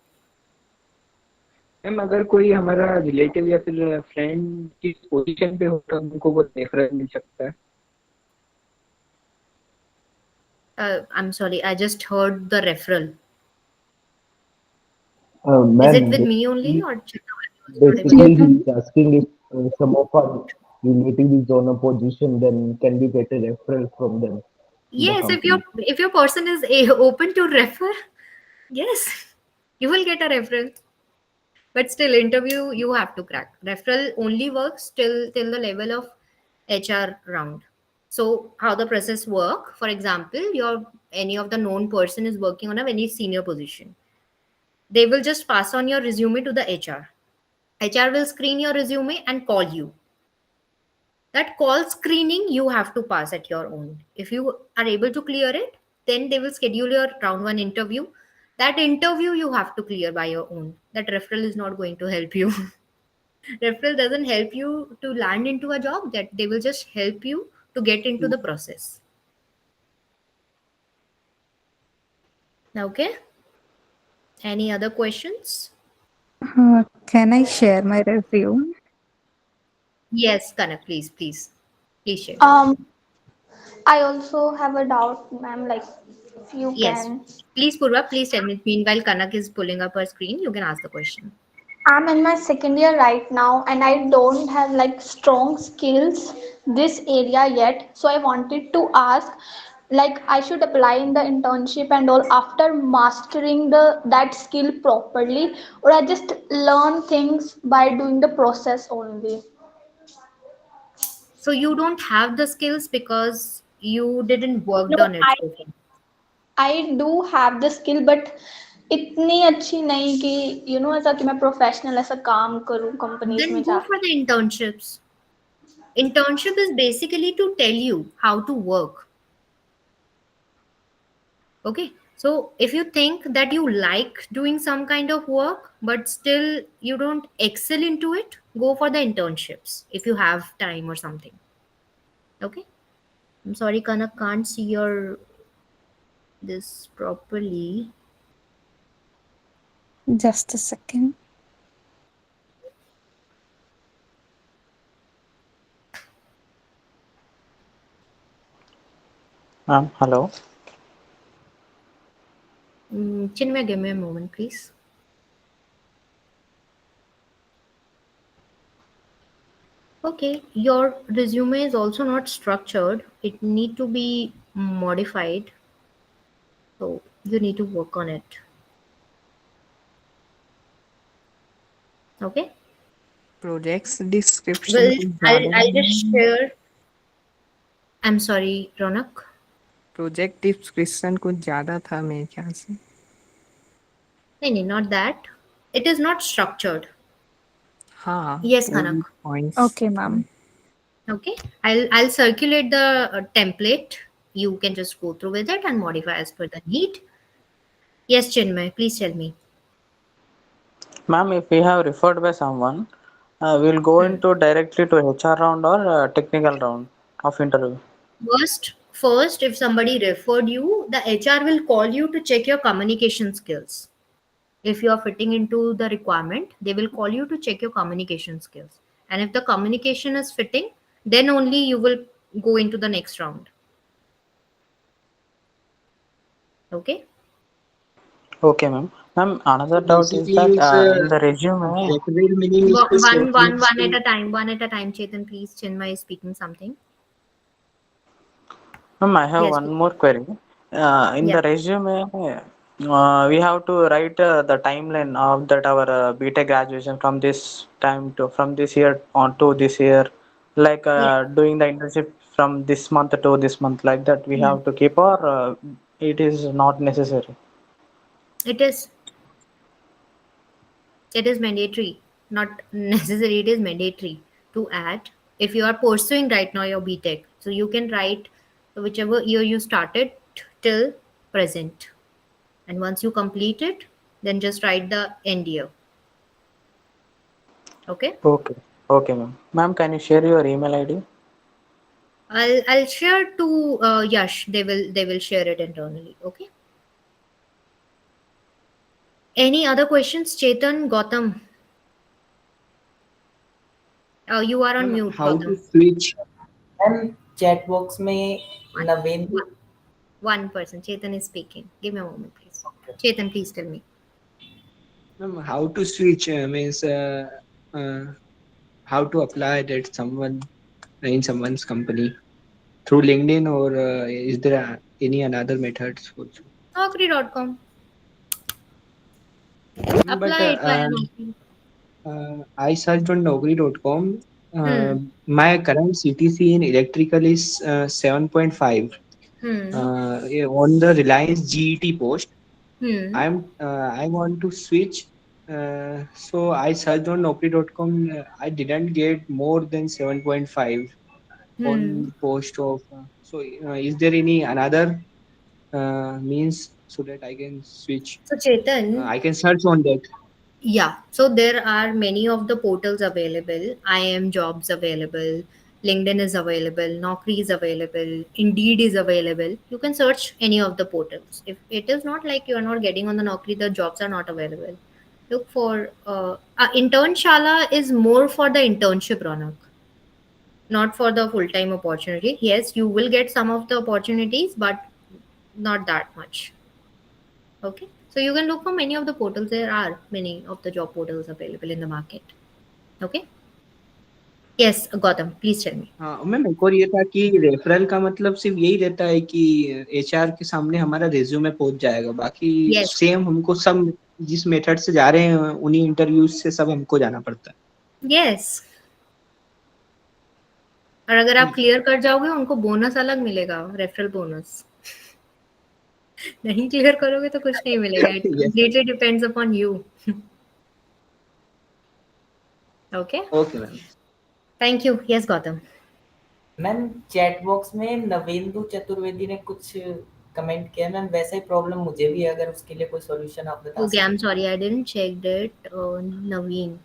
Speaker 11: Ma'am अगर कोई हमारा relative या फिर friend किस position पे हो तो हमको वो रेफरल मिल सकता है?
Speaker 2: I'm sorry, I just heard the referral. Is it
Speaker 12: Ma'am,
Speaker 2: with me only or Chetan? I was not able
Speaker 12: basically
Speaker 2: to.
Speaker 12: he's asking if some of our relative is on a position, then can we get a referral from them in the
Speaker 2: Yes,
Speaker 12: company?
Speaker 2: if your person is open to refer, yes, you will get a referral. But still, interview you have to crack. Referral only works till the level of HR round. So how the process work? For example, your any of the known person is working on a very senior position. They will just pass on your resume to the HR. HR will screen your resume and call you. That call screening you have to pass at your own. If you are able to clear it, then they will schedule your round one interview. That interview you have to clear by your own. That referral is not going to help you. Referral doesn't help you to land into a job, that they will just help you to get into the process. Okay, any other questions?
Speaker 4: Can I share my resume?
Speaker 2: Yes, Kanak, please share.
Speaker 13: I also have a doubt, ma'am. Like, if you
Speaker 2: Yes,
Speaker 13: can.
Speaker 2: please Purva, please tell me. Meanwhile Kanak is pulling up her screen, you can ask the question.
Speaker 13: I'm in my second year right now, and I don't have like strong skills this area yet. So I wanted to ask, like, I should apply in the internship and all after mastering that skill properly, or I just learn things by doing the process only.
Speaker 2: So you don't have the skills because you didn't worked
Speaker 13: No,
Speaker 2: on it so far.
Speaker 13: I do have the skill, but इतनी अच्छी नहीं कि ऐसा कि मैं professional ऐसा काम करूं कंपनीज
Speaker 2: Then
Speaker 13: में
Speaker 2: go
Speaker 13: जाके.
Speaker 2: for the internships. Internship is basically to tell you how to work. Okay, so if you think that you like doing some kind of work but still you don't excel into it, go for the internships if you have time or something. Okay, I'm sorry Kanak, can't see your this properly.
Speaker 4: Just a second.
Speaker 14: Hello.
Speaker 2: Chinmay, give me a moment please. Okay, your resume is also not structured. It need to be modified. So you need to work on it. Okay.
Speaker 10: Projects description
Speaker 2: Well,
Speaker 10: कुछ
Speaker 2: I'll
Speaker 10: ज्यादा
Speaker 2: I'll just share. I'm sorry, Ronak.
Speaker 10: Project description कुछ ज्यादा था मेरे ख्याल से.
Speaker 2: No, not that. It is not structured.
Speaker 10: हाँ,
Speaker 2: Yes,
Speaker 10: वो
Speaker 2: Kanak.
Speaker 10: points.
Speaker 4: Okay, ma'am.
Speaker 2: Okay. I'll circulate the template. You can just go through with it and modify as per the need. Yes, Chinmay, please tell me.
Speaker 14: Ma'am, if we have referred by someone, we'll go into directly to HR round or technical round of interview.
Speaker 2: First, if somebody referred you, the HR will call you to check your communication skills. If you are fitting into the requirement, they will call you to check your communication skills. And if the communication is fitting, then only you will go into the next round. Okay.
Speaker 14: Okay, ma'am. Ma'am, another doubt is
Speaker 11: Basically,
Speaker 14: that
Speaker 11: it's
Speaker 14: in the resume,
Speaker 11: referral meaning is
Speaker 2: One at a time. One at a time. Chetan, please. Chinmay is speaking something.
Speaker 14: ma'am, I have
Speaker 2: Yes.
Speaker 14: one more query. In
Speaker 2: Yeah.
Speaker 14: the resume, we have to write the timeline of that our BTech graduation from this time to from this year on to this year, like doing the internship from this month to this month, like that. We have to keep, or it is not necessary.
Speaker 2: It is mandatory. not necessary, it is mandatory to add. If you are pursuing right now your BTech, so you can write whichever year you started till present. And once you complete it, then just write the end year. Okay.
Speaker 14: Okay. Okay, ma'am. Ma'am, can you share your email ID?
Speaker 2: I'll share to Yash. They will share it internally. Okay. Any other questions, Chetan, Gautam? You are on
Speaker 15: ma'am
Speaker 2: mute,
Speaker 15: how to
Speaker 2: Gautam.
Speaker 15: Switch
Speaker 16: ma'am chat box में
Speaker 2: One,
Speaker 16: Navendu
Speaker 2: one person. Chetan is speaking. Give me a moment, please. Chetan, please tell me.
Speaker 15: Ma'am how to switch means how to apply that someone in someone's company through LinkedIn or is there any another methods also?
Speaker 2: Naukri.com.
Speaker 15: But
Speaker 2: Apply it via Naukri.
Speaker 15: I searched on Naukri.com.
Speaker 2: Hmm.
Speaker 15: My current CTC in electrical is 7.5.
Speaker 2: Hmm.
Speaker 15: On the Reliance GET post,
Speaker 2: Hmm.
Speaker 15: I want to switch. So I searched on Naukri.com. I didn't get more than 7.5 on
Speaker 2: Hmm.
Speaker 15: post of. So is there any another means so that I can switch?
Speaker 2: So Chetan,
Speaker 15: I can search on that.
Speaker 2: yeah. So there are many of the portals available. IM Jobs available. LinkedIn is available. Naukri is available. Indeed is available. You can search any of the portals. If it is not like you are not getting on the Naukri, the jobs are not available. Look for Internshala is more for the internship, Ronak, not for the full time opportunity. Yes, you will get some of the opportunities, but not that much. Okay. So you can look for many of the portals. There are many of the job portals available in the market. Okay. Yes, Gautam, please tell me.
Speaker 15: हाँ ma'am एक और ये था कि referral का मतलब सिर्फ यही रहता है कि एचआर के सामने हमारा रिज्यूमे पहुंच जाएगा, बाकी
Speaker 2: Yes.
Speaker 15: सेम हमको सब जिस मेथड से जा रहे हैं उन्हीं इंटरव्यूज से सब हमको जाना पड़ता है।
Speaker 2: Yes. और अगर आप क्लियर कर जाओगे उनको बोनस अलग मिलेगा, रेफरल बोनस। नहीं क्लियर करोगे तो कुछ नहीं मिलेगा। It completely depends upon you. Okay
Speaker 15: okay ma'am,
Speaker 2: thank you. Yes Gautam.
Speaker 16: Ma'am chat box में नवेंदु चतुर्वेदी ने कुछ कमेंट किया मैम, वैसा ही प्रॉब्लम मुझे भी है, अगर उसके लिए कोई सॉल्यूशन आप बता
Speaker 2: ओके, आई एम
Speaker 16: सकें।
Speaker 2: Sorry I didn't check that. Naveen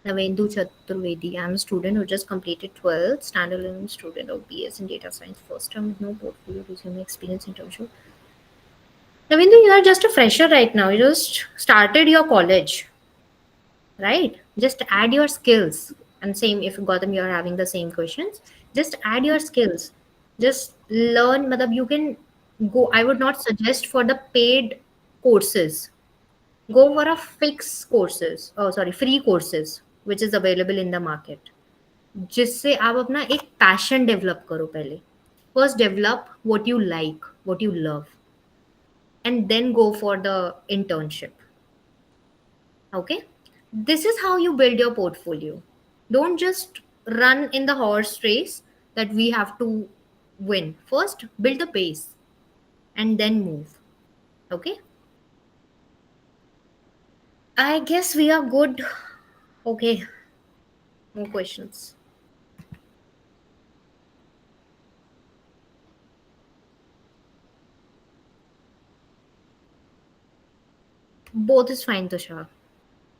Speaker 2: Navendu Chaturvedi. I'm a student who just completed 12th, standalone student of BS in data science. First time with no portfolio, resume, experience, internship. Navendu, you are just a fresher right now. You just started your college, right? Just add your skills. And same, if Gautam, you are having the same questions, just add your skills. Just learn. Matlab, you can go. I would not suggest for the paid courses. Go for a fixed courses. Oh, sorry, free courses, which is available in the market. जिससे आप अपना एक passion develop करो। पहले first develop what you like, what you love, and then go for the internship. Okay, this is how you build your portfolio. Don't just run in the horse race that we have to win. First build the pace and then move. Okay, I guess we are good. Okay, more questions? Both is fine, Tushar.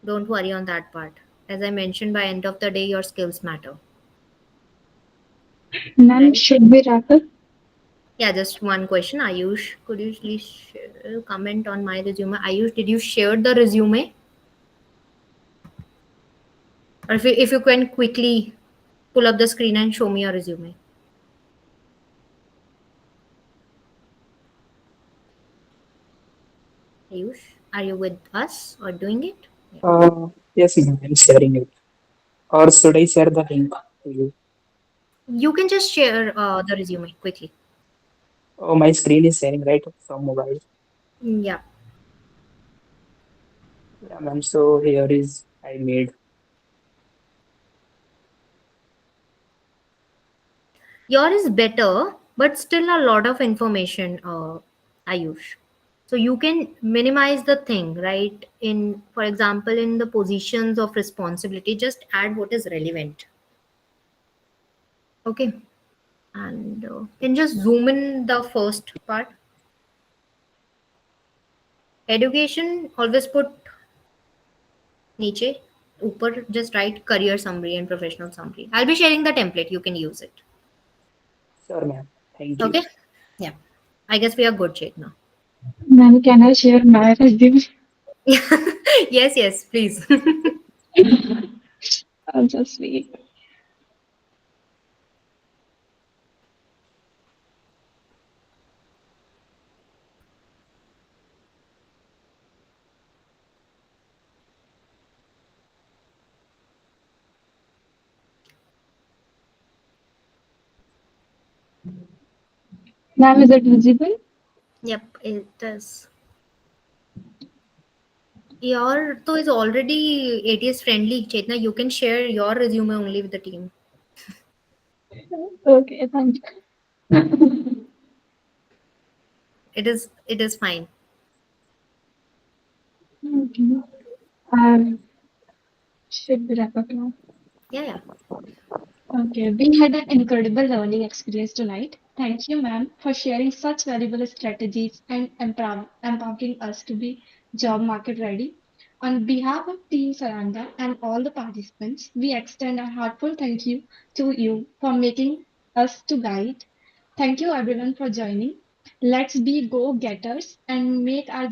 Speaker 2: Don't worry on that part. As I mentioned, by end of the day, your skills matter.
Speaker 1: Ma'am, should we wrap up?
Speaker 2: Yeah, just one question. Ayush, could you please comment on my resume? Ayush, did you share the resume? Or if you can quickly pull up the screen and show me your resume. Ayush, are you with us or doing it?
Speaker 17: Yes, ma'am, I'm sharing it. Or should I share the link to you?
Speaker 2: You can just share the resume quickly.
Speaker 17: Oh, my screen is sharing right from mobile.
Speaker 2: Yeah.
Speaker 17: Yeah, ma'am. So here is I made.
Speaker 2: Yours is better, but still a lot of information, Ayush. So you can minimize the thing, right? In, for example, in the positions of responsibility, just add what is relevant. Okay. And can just zoom in the first part. Education, always put niche, ऊपर just write career summary and professional summary. I'll be sharing the template. You can use it.
Speaker 17: Sure, ma'am. Thank you.
Speaker 2: Okay. Yeah. I guess we are good, Chetna.
Speaker 1: Ma'am, can I share my resume?
Speaker 2: Yes, yes, please.
Speaker 1: I'll just wait. Ma'am, is it visible?
Speaker 2: Yep, it is. Your तो is already ATS friendly, Chetna. You can share your resume only with the team.
Speaker 1: Okay, thank you.
Speaker 2: It is fine.
Speaker 1: Okay. Should we wrap up now?
Speaker 2: Yeah.
Speaker 1: Okay, we had an incredible learning experience tonight. Thank you, ma'am, for sharing such valuable strategies and empowering us to be job market ready. On behalf of Team Saranda and all the participants, we extend a heartfelt thank you to you for making us to guide. Thank you, everyone, for joining. Let's be go-getters and make our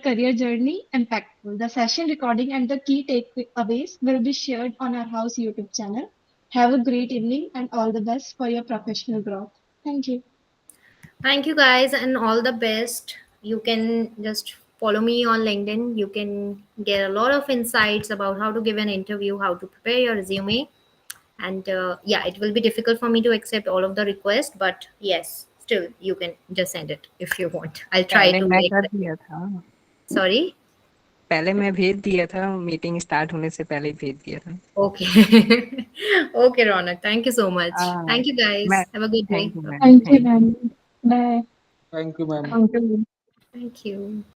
Speaker 1: career journey impactful. The session recording and the key takeaways will be shared on our house YouTube channel. Have a great evening and all the best for your professional growth. Thank you.
Speaker 2: Thank you guys and all the best. You can just follow me on LinkedIn. You can get a lot of insights about how to give an interview, how to prepare your resume. And yeah, it will be difficult for me to accept all of the requests, but yes, still you can just send it if you want. I'll try
Speaker 10: पहले
Speaker 2: to
Speaker 10: मैं
Speaker 2: make
Speaker 10: कर
Speaker 2: the.
Speaker 10: दिया था
Speaker 2: Sorry.
Speaker 10: पहले मैं भेज दिया था मीटिंग स्टार्ट होने से पहले ही भेज दिया था
Speaker 2: Okay. Okay, Ronak. Thank you so much.
Speaker 10: हाँ
Speaker 2: Thank you
Speaker 10: मैं
Speaker 2: guys. Have a good day.
Speaker 10: Thank you ma'am
Speaker 1: Thank you,
Speaker 10: thank
Speaker 1: ma'am. Bye.
Speaker 6: Thank you, ma'am.
Speaker 1: Thank you.
Speaker 2: Thank you.